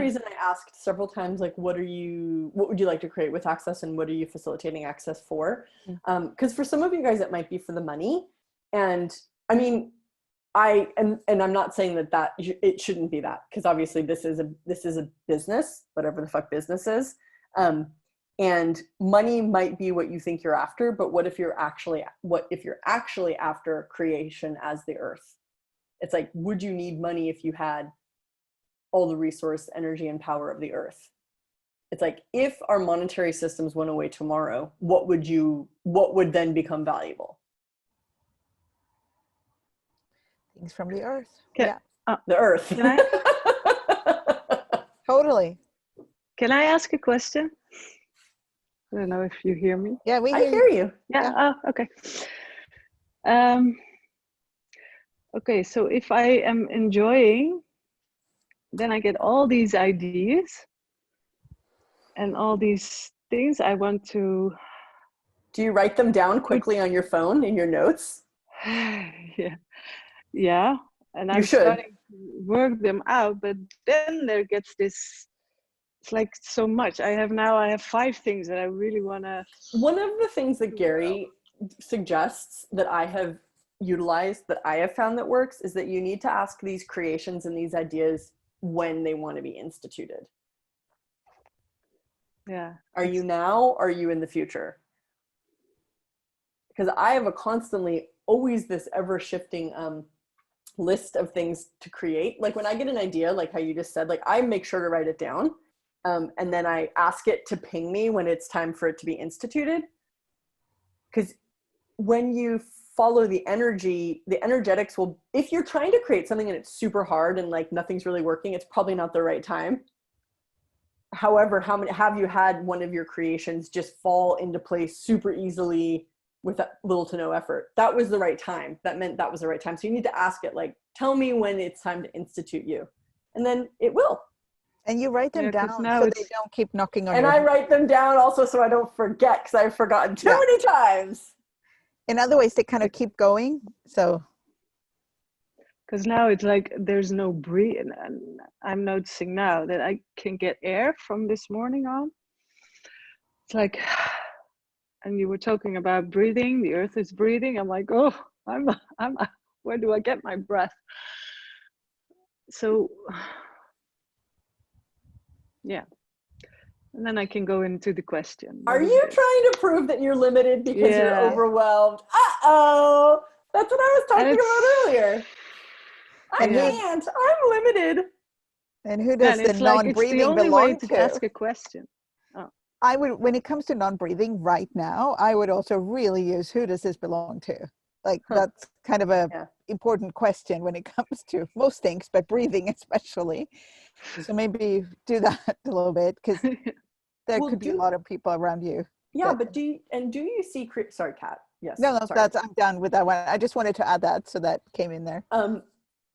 reason I asked several times, like, what would you like to create with access and what are you facilitating access for? Because for some of you guys, it might be for the money. And I mean, and I'm not saying that it shouldn't be that, because obviously this is a business, whatever the fuck business is. And money might be what you think you're after, but what if you're actually after creation as the earth? It's like, would you need money if you had all the resource, energy, and power of the earth? It's like, if our monetary systems went away tomorrow, what would then become valuable? Things from the earth. The earth. Can I? Totally. Can I ask a question? I don't know if you hear me. Yeah, I hear you. Yeah. Oh, okay. Okay, so if I am enjoying, then I get all these ideas and all these things I want to. Do you write them down quickly on your phone in your notes? Yeah. And I'm starting to work them out, but then there gets this, it's like so much. I have 5 things that I really want to. One of the things that Gary suggests that I have utilized, that I have found that works, is that you need to ask these creations and these ideas when they want to be instituted. Yeah. Are you now? Or are you in the future? Because I have a constantly, always this ever shifting list of things to create. Like when I get an idea, like how you just said, like I make sure to write it down. And then I ask it to ping me when it's time for it to be instituted. Because when you follow the energy, the energetics will, if you're trying to create something and it's super hard and like nothing's really working, it's probably not the right time. However, how many have you had one of your creations just fall into place super easily with little to no effort? That was the right time. That meant that was the right time. So you need to ask it, like, tell me when it's time to institute you. And then it will. And you write them down so they don't keep knocking on and your I write them down also so I don't forget, because I've forgotten too many times. In other ways, they kind of keep going. So, because now it's like there's no breathe, and I'm noticing now that I can get air from this morning on. It's like, and you were talking about breathing. The earth is breathing. I'm like, oh, I'm. Where do I get my breath? So, yeah. And then I can go into the question. Are you trying to prove that you're limited because you're overwhelmed? Uh-oh. That's what I was talking about earlier. I can't. I'm limited. And who does the non-breathing belong to? Ask a question. Oh. I would, when it comes to non-breathing right now, I would also really use, who does this belong to? Like that's kind of a important question when it comes to most things, but breathing especially. So maybe do that a little bit, because there could be a lot of people around you. Yeah, but do you see, sorry, Kat. Yes. No, I'm done with that one. I just wanted to add that, so that came in there.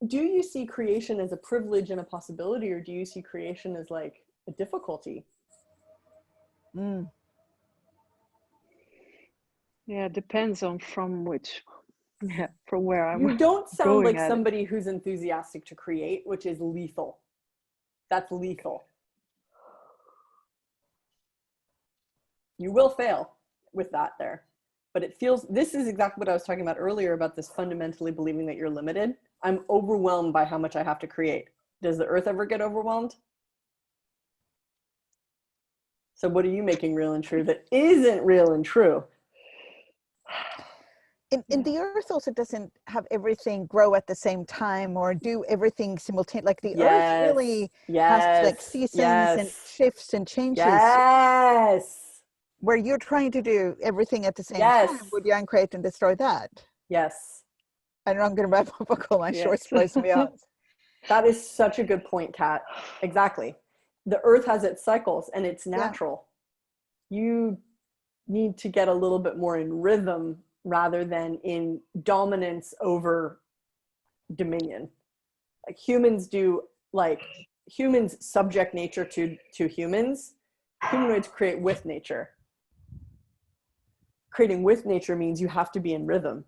Do you see creation as a privilege and a possibility, or do you see creation as like a difficulty? Yeah, it depends on from where I'm. You don't sound like somebody who's enthusiastic to create, which is lethal. That's lethal. You will fail with that there. But it feels, this is exactly what I was talking about earlier about this fundamentally believing that you're limited. I'm overwhelmed by how much I have to create. Does the earth ever get overwhelmed? So what are you making real and true that isn't real and true? And the earth also doesn't have everything grow at the same time or do everything simultaneously. Like the earth really has like seasons and shifts and changes. Yes. Where you're trying to do everything at the same time, would you uncreate and destroy that? Yes. And I'm going to wrap up because my shorts place me out. That is such a good point, Kat. Exactly. The earth has its cycles and it's natural. You need to get a little bit more in rhythm rather than in dominance over dominion. Like humans do, like humans subject nature to humans. Humanoids create with nature. Creating with nature means you have to be in rhythm.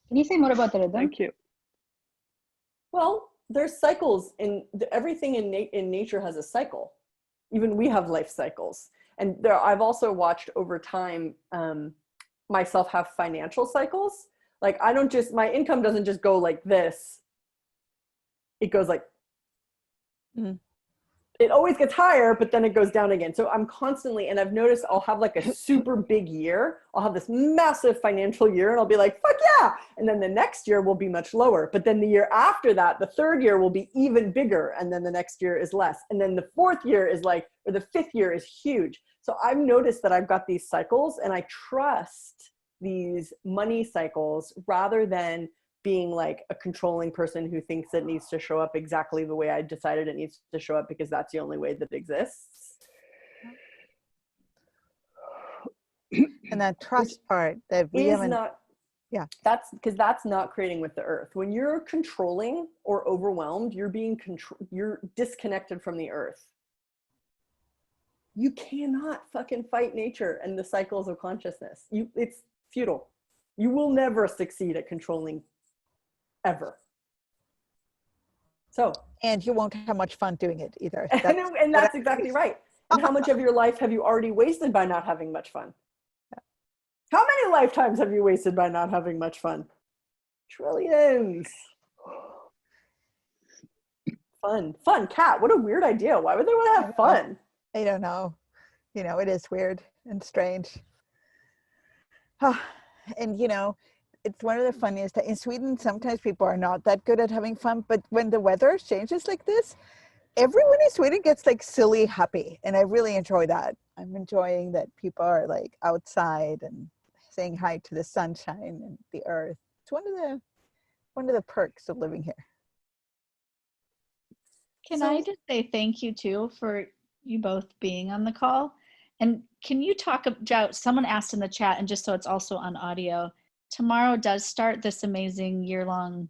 Can you say more about the rhythm? Thank you. Well, there's cycles in everything in nature has a cycle. Even we have life cycles. And I've also watched over time myself have financial cycles. Like my income doesn't just go like this. It goes like, it always gets higher, but then it goes down again. So I'm constantly, and I've noticed I'll have like a super big year. I'll have this massive financial year and I'll be like, fuck yeah. And then the next year will be much lower. But then the year after that, the third year will be even bigger. And then the next year is less. And then the fourth year is like, or the fifth year is huge. So I've noticed that I've got these cycles and I trust these money cycles rather than being like a controlling person who thinks it needs to show up exactly the way I decided it needs to show up because that's the only way that it exists. And that trust part that we haven't, that's because that's not creating with the earth. When you're controlling or overwhelmed, you're disconnected from the earth. You cannot fucking fight nature and the cycles of consciousness. It's futile. You will never succeed at controlling ever. So, and you won't have much fun doing it either. And that's exactly right. And how much of your life have you already wasted by not having much fun? How many lifetimes have you wasted by not having much fun? Trillions. Fun. Kat, what a weird idea. Why would they want to have fun? I don't know. You know, it is weird and strange. And, you know, it's one of the funniest that in Sweden, sometimes people are not that good at having fun, but when the weather changes like this, everyone in Sweden gets like silly happy. And I really enjoy that. I'm enjoying that people are like outside and saying hi to the sunshine and the earth. It's one of the perks of living here. Can I just say thank you too for you both being on the call? And can you talk about, someone asked in the chat, and just so it's also on audio, tomorrow does start this amazing year-long,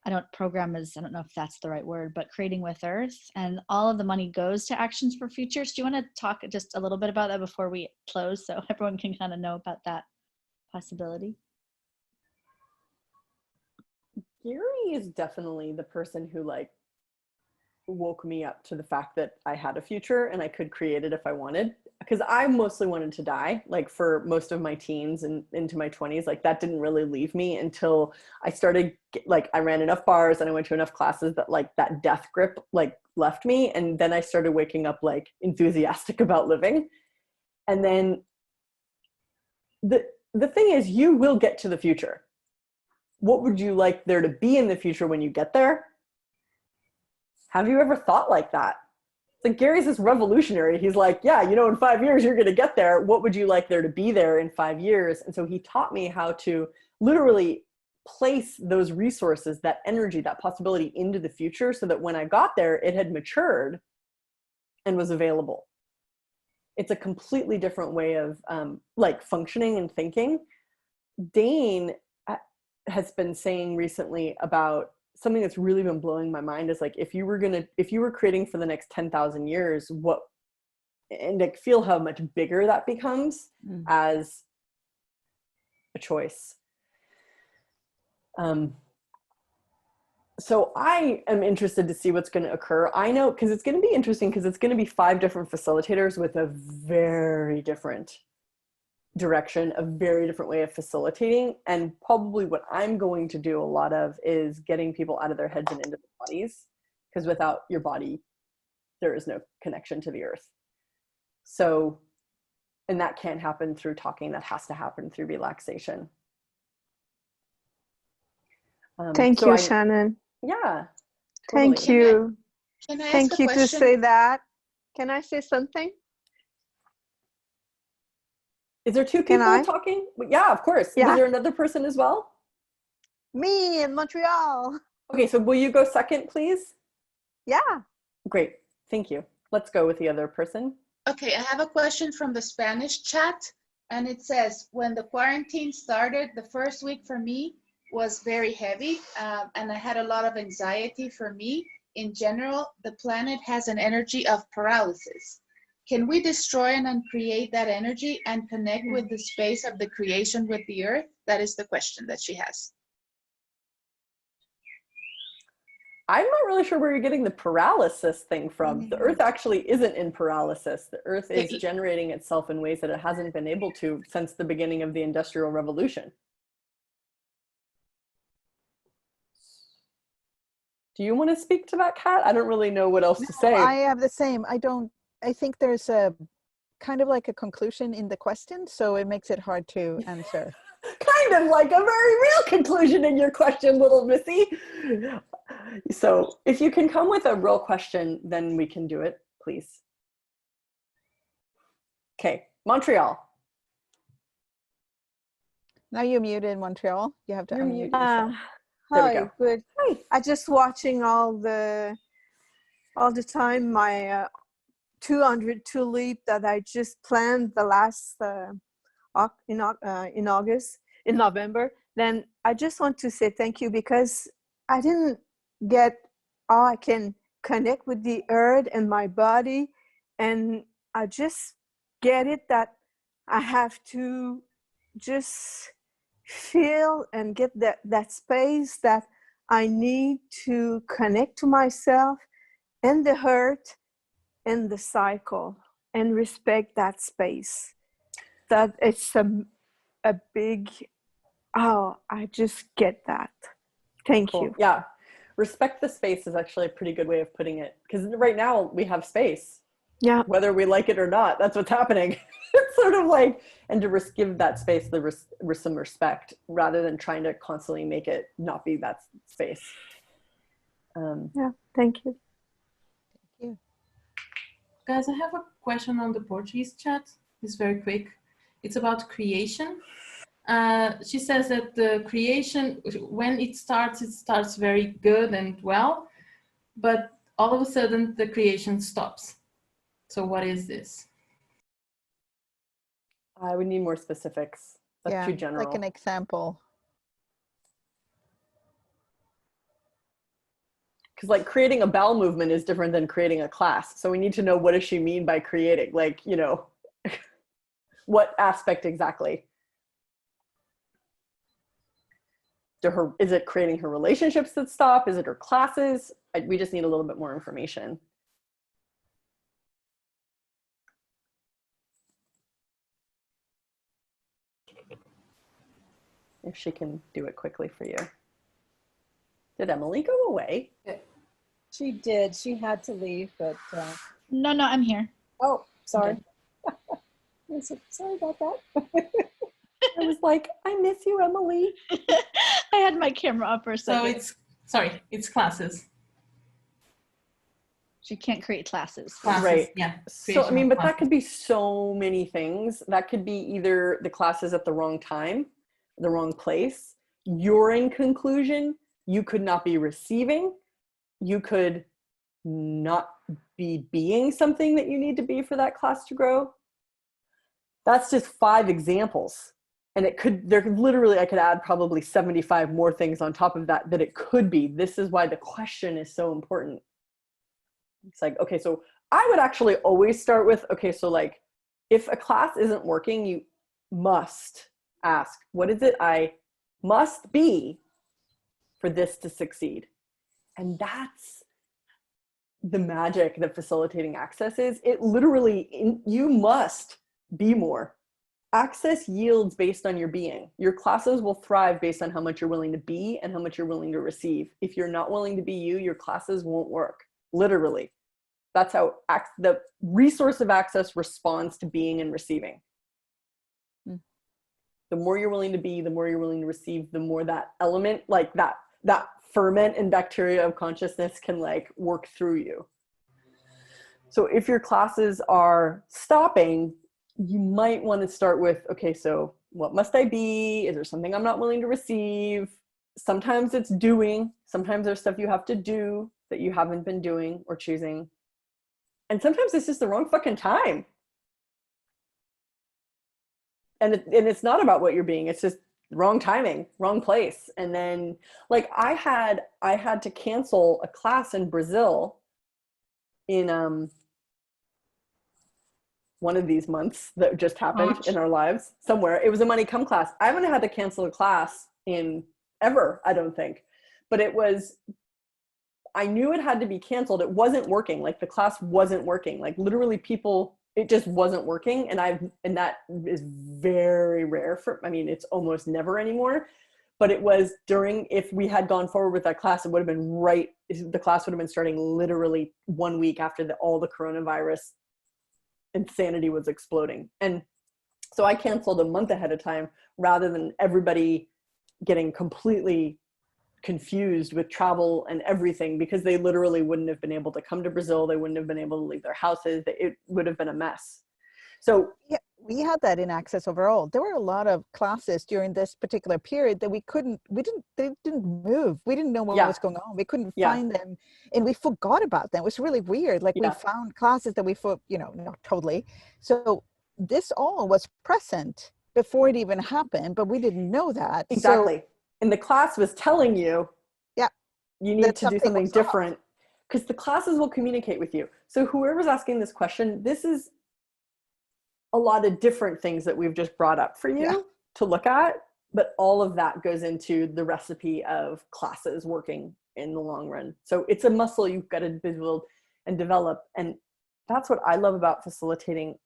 I don't know if that's the right word, but Creating with Earth, and all of the money goes to Actions for Futures. Do you want to talk just a little bit about that before we close, so everyone can kind of know about that possibility? Gary is definitely the person who like woke me up to the fact that I had a future and I could create it if I wanted, because I mostly wanted to die, like for most of my teens and into my 20s. Like that didn't really leave me until I started, like I ran enough bars and I went to enough classes that like that death grip like left me. And then I started waking up like enthusiastic about living. And then the thing is, you will get to the future. What would you like there to be in the future when you get there? Have you ever thought like that? It's like Gary's this revolutionary. He's like, yeah, you know, in 5 years, you're going to get there. What would you like there to be there in 5 years? And so he taught me how to literally place those resources, that energy, that possibility into the future so that when I got there, it had matured and was available. It's a completely different way of like functioning and thinking. Dane has been saying recently about something that's really been blowing my mind is like, if you were creating for the next 10,000 years, and like feel how much bigger that becomes as a choice. So I am interested to see what's going to occur. I know, because it's going to be interesting, because it's going to be 5 different facilitators with a very different direction, a very different way of facilitating. And probably what I'm going to do a lot of is getting people out of their heads and into their bodies, because without your body, there is no connection to the earth. So, and that can't happen through talking, that has to happen through relaxation. Thank you, Shannon. Yeah. Totally. Thank you. Can I ask Thank a you question? to say that. Can I say something? Is there 2 people talking? Yeah, of course. Yeah. Was there another person as well? Me in Montreal. Okay, so will you go second, please? Yeah. Great, thank you. Let's go with the other person. Okay, I have a question from the Spanish chat, and it says, when the quarantine started, the first week for me was very heavy, and I had a lot of anxiety. For me, in general, the planet has an energy of paralysis. Can we destroy and uncreate that energy and connect with the space of the creation with the earth? That is the question that she has. I'm not really sure where you're getting the paralysis thing from. The earth actually isn't in paralysis. The earth is generating itself in ways that it hasn't been able to since the beginning of the Industrial Revolution. Do you want to speak to that, Kat? I don't really know what else to say. I have the same. I think there's a kind of like a conclusion in the question, so it makes it hard to answer. Kind of like a very real conclusion in your question, little missy. So if you can come with a real question, then we can do it, please. Okay, Montreal. Now you're muted in Montreal. You have to unmute yourself. Hi, good. Hi. I just watching all the time my 200 tulip that I just planned the last in November. Then I just want to say thank you, because I didn't get how I can connect with the earth and my body, and I just get it that I have to just feel and get that space that I need to connect to myself and the earth and the cycle. and respect that space. That it's a big, oh, I just get that. Thank you. Yeah. Respect the space is actually a pretty good way of putting it. Because right now we have space. Yeah. Whether we like it or not, that's what's happening. It's sort of like, and to give that space some respect rather than trying to constantly make it not be that space. Yeah, thank you. Thank you. Guys, I have a question on the Portuguese chat. It's very quick. It's about creation. She says that the creation, when it starts very good and well, but all of a sudden the creation stops. So what is this? I would need more specifics. That's too general. Like an example. Because like creating a bowel movement is different than creating a class. So we need to know, what does she mean by creating? Like, you know, what aspect exactly? Is it creating her relationships that stop? Is it her classes? We just need a little bit more information. If she can do it quickly for you. Did Emily go away? She did. She had to leave, but No, I'm here. oh, sorry. Sorry about that. I was like, I miss you, Emily. I had my camera up for a second. So it's classes. She can't create classes. Right. Yeah. So, I mean, but that could be so many things. That could be either the classes at the wrong time, the wrong place. You're in conclusion. You could not be receiving. You could not be being something that you need to be for that class to grow. That's just 5 examples. And I could add probably 75 more things on top of that it could be. This is why the question is so important. It's like, okay, so I would actually always start with, okay, so like, if a class isn't working, you must ask, what is it I must be for this to succeed? And that's the magic that facilitating access is. It literally, you must be more. Access yields based on your being. Your classes will thrive based on how much you're willing to be and how much you're willing to receive. If you're not willing to be you, your classes won't work. Literally. That's how the resource of access responds to being and receiving. The more you're willing to be, the more you're willing to receive, the more that element, like that ferment and bacteria of consciousness can like work through you. So if your classes are stopping, you might want to start with, okay, so what must I be? Is there something I'm not willing to receive? Sometimes it's doing. Sometimes there's stuff you have to do that you haven't been doing or choosing. And sometimes it's just the wrong fucking time. And it's not about what you're being. It's just wrong timing, wrong place. And then like I had to cancel a class in Brazil in one of these months that just happened in our lives somewhere. It was a money come class. I haven't had to cancel a class in ever, I don't think. But I knew it had to be canceled. It wasn't working. Like the class wasn't working. Like literally people, it just wasn't working. And that is very rare it's almost never anymore. But it was if we had gone forward with that class, it would have been the class would have been starting literally 1 week after all the coronavirus insanity was exploding. And so I canceled a month ahead of time rather than everybody getting completely confused with travel and everything, because they literally wouldn't have been able to come to Brazil. They wouldn't have been able to leave their houses. It would have been a mess. So yeah, we had that in Access overall. There were a lot of classes during this particular period that they didn't move. We didn't know what was going on. We couldn't find them, and we forgot about them. It was really weird. Like we found classes that we not totally. So this all was present before it even happened, but we didn't know that. Exactly. So, and the class was telling you, you need to do something different, because the classes will communicate with you. So whoever's asking this question, this is a lot of different things that we've just brought up for you to look at, but all of that goes into the recipe of classes working in the long run. So it's a muscle you've got to build and develop. And that's what I love about facilitating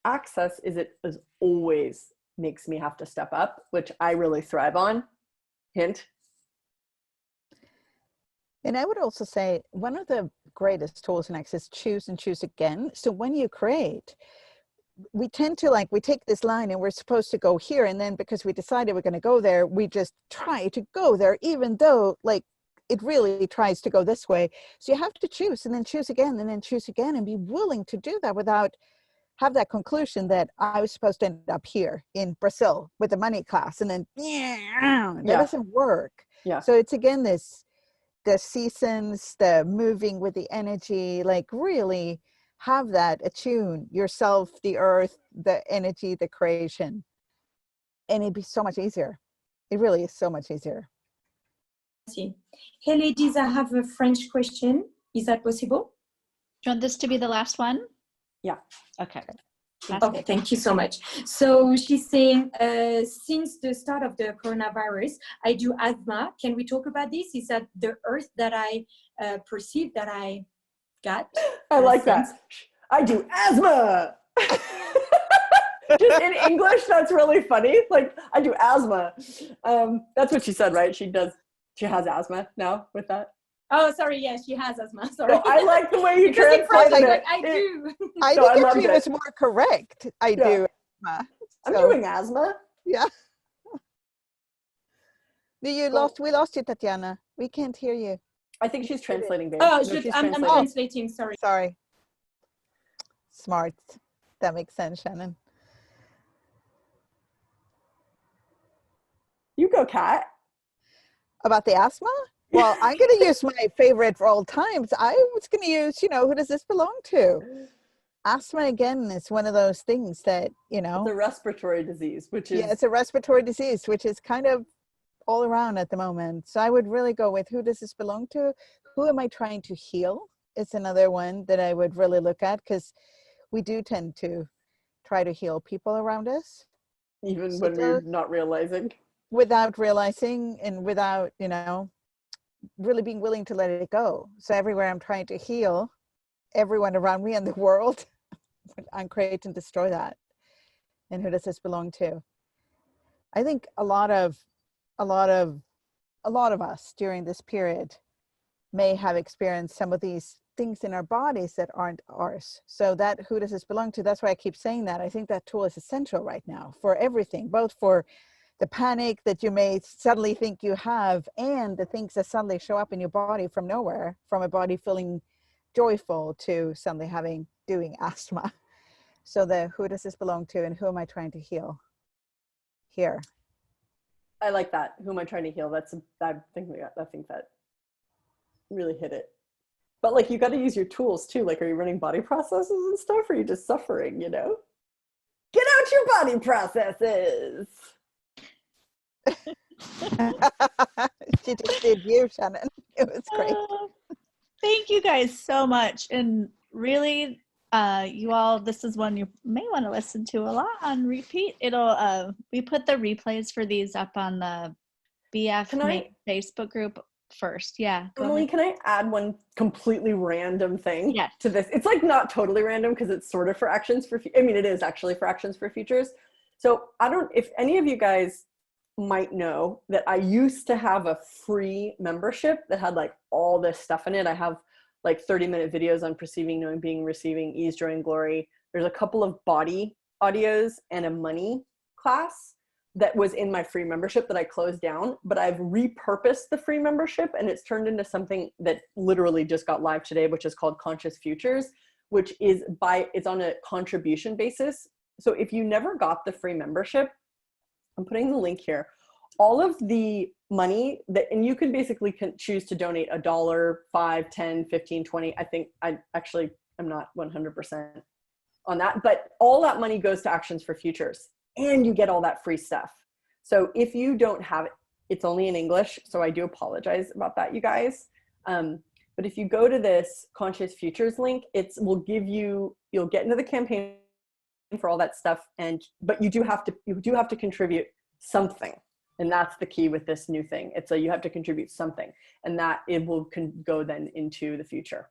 access, is it is always makes me have to step up, which I really thrive on. Hint. And I would also say one of the greatest tools in Access, choose and choose again. So when you create, we tend to like, we take this line and we're supposed to go here. And then because we decided we're going to go there, we just try to go there, even though like it really tries to go this way. So you have to choose and then choose again and then choose again, and be willing to do that without have that conclusion that I was supposed to end up here in Brazil with the money class. And then that doesn't work. Yeah. So it's again, the seasons, the moving with the energy, like really have that attune yourself, the earth, the energy, the creation, and it'd be so much easier. It really is so much easier. Hey ladies, I have a French question. Is that possible? Do you want this to be the last one? Yeah. Okay. Okay, thank you so much. So she's saying, since the start of the coronavirus, I do asthma. Can we talk about this? Is that the earth that I perceive that I got? I like that. I do asthma. Just in English, that's really funny. Like, I do asthma. That's what she said, right? She has asthma now with that. Oh, sorry. Yeah, she has asthma. Sorry. No, I like the way you translated it. I do. I think actually it was more correct. I do. I'm doing asthma. Yeah. We lost you, Tatiana. We can't hear you. I think she's translating, babe. Oh, no, I'm translating. Sorry. Sorry. Smart. That makes sense, Shannon. You go, Kat. About the asthma? Well, I'm going to use my favorite for all times. I was going to use, who does this belong to? Asthma, again, is one of those things that, It's a respiratory disease, which is... Yeah, it's a respiratory disease, which is kind of all around at the moment. So I would really go with, who does this belong to? Who am I trying to heal? It's another one that I would really look at, because we do tend to try to heal people around us. Even when we're not realizing. Without realizing and without, really being willing to let it go. So everywhere I'm trying to heal everyone around me in the world, I'm create and destroy that. And who does this belong to? I think a lot of us during this period may have experienced some of these things in our bodies that aren't ours. So that who does this belong to? That's why I keep saying that. I think that tool is essential right now for everything, both for the panic that you may suddenly think you have, and the things that suddenly show up in your body from nowhere, from a body feeling joyful to suddenly doing asthma. So who does this belong to, and who am I trying to heal here? I like that. Who am I trying to heal? I think that really hit it. But like, you got to use your tools too. Like, are you running body processes and stuff? Or are you just suffering, Get out your body processes. She just did you, Shannon. It was great. Thank you guys so much. And really, you all, this is one you may want to listen to a lot on repeat. We put the replays for these up on the BF Facebook group first. Yeah. Emily, can I add one completely random thing to this? It's like not totally random, because it's sort of for actions for, it is actually for actions for futures. So if any of you guys might know that I used to have a free membership that had like all this stuff in it. I have like 30-minute videos on perceiving, knowing, being, receiving, ease, joy, and glory. There's a couple of body audios and a money class that was in my free membership that I closed down, but I've repurposed the free membership, and it's turned into something that literally just got live today, which is called Conscious Futures, which is it's on a contribution basis. So if you never got the free membership, I'm putting the link here. All of the money and you can basically choose to donate $1, $5, $10, $15, $20. I think I'm not 100% on that, but all that money goes to Actions for Futures, and you get all that free stuff. So if you don't have it, it's only in English. So I do apologize about that, you guys. But if you go to this Conscious Futures link, you'll get into the campaign for all that stuff. But you do have to contribute something. And that's the key with this new thing. You have to contribute something, and that it will go then into the future.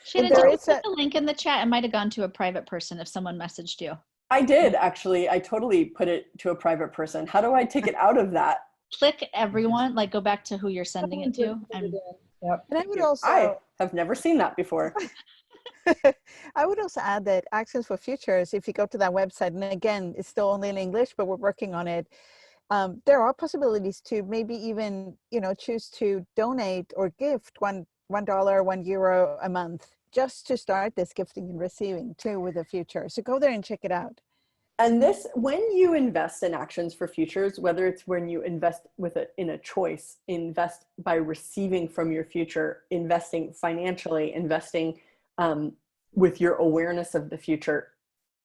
Shannon, did you put the link in the chat? It might have gone to a private person if someone messaged you. I did, actually. I totally put it to a private person. How do I take it out of that? Click everyone, like go back to who you're sending it to. And I would also... I have never seen that before. I would also add that Actions for Futures, if you go to that website, and again, it's still only in English, but we're working on it. There are possibilities to maybe even, choose to donate or gift $1, €1 a month, just to start this gifting and receiving too with the future. So go there and check it out. And this, when you invest in Actions for Futures, whether it's when you invest in a choice, invest by receiving from your future, investing financially, investing with your awareness of the future,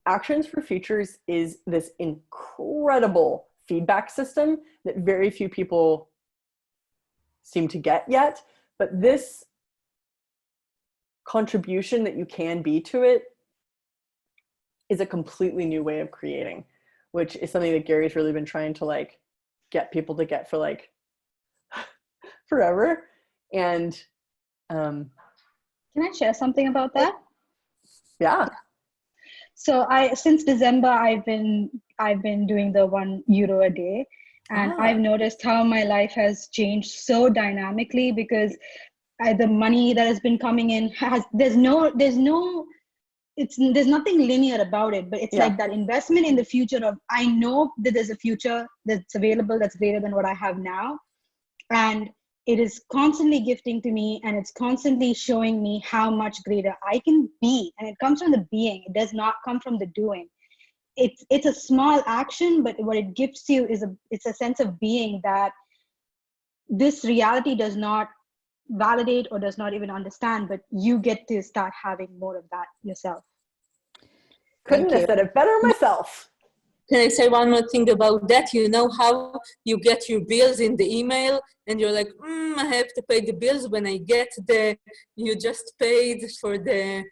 Actions for Futures is this incredible feedback system that very few people seem to get yet. But this contribution that you can be to it is a completely new way of creating, which is something that Gary's really been trying to get people to get for forever. And can I share something about that? Yeah. So since December I've been doing the €1 a day, and I've noticed how my life has changed so dynamically, because the money that has been coming in there's nothing linear about it, but it's like that investment in the future of, I know that there's a future that's available that's greater than what I have now. And it is constantly gifting to me, and it's constantly showing me how much greater I can be. And it comes from the being. It does not come from the doing. It's a small action, but what it gifts you is it's a sense of being that this reality does not validate or does not even understand, but you get to start having more of that yourself. Couldn't have said it better myself. Can I say one more thing about that? You know how you get your bills in the email and you're like, I have to pay the bills. When I get you just paid for the,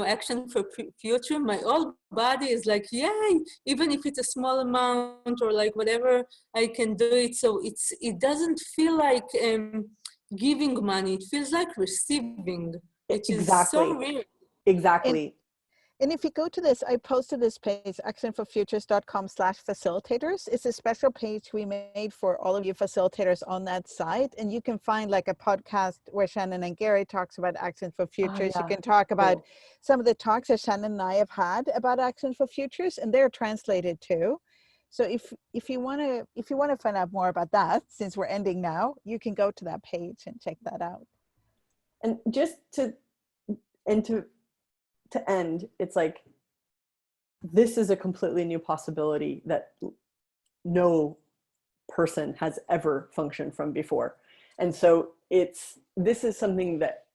Action for Future. My whole body is like, yay, even if it's a small amount or whatever, I can do it. So it doesn't feel like giving money. It feels like receiving, which is so weird. Exactly. And if you go to this, I posted this page, actionforfutures.com/facilitators. It's a special page we made for all of you facilitators on that site. And you can find a podcast where Shannon and Gary talks about Actions for Futures. You can talk about some of the talks that Shannon and I have had about Actions for Futures, and they're translated too. So if you want to find out more about that, since we're ending now, you can go to that page and check that out. And just to end, it's this is a completely new possibility that no person has ever functioned from before. And so this is something that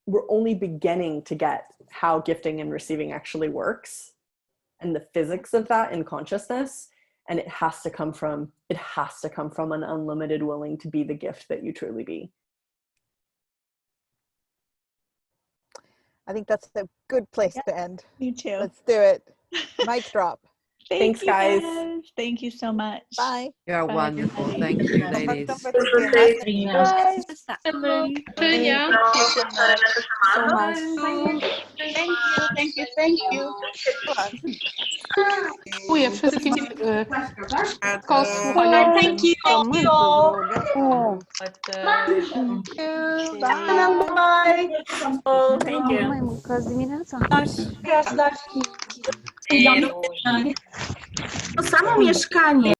we're only beginning to get how gifting and receiving actually works and the physics of that in consciousness. And it has to come from an unlimited willing to be the gift that you truly be. I think that's a good place to end. Me too. Let's do it. Mic drop. Thanks, guys. Thank you so much. Bye. You're wonderful. Thank you, ladies. Bye. Thank you. Dziękuję wszystkim Thank you. Bye. Oh, thank you. To samo mieszkanie.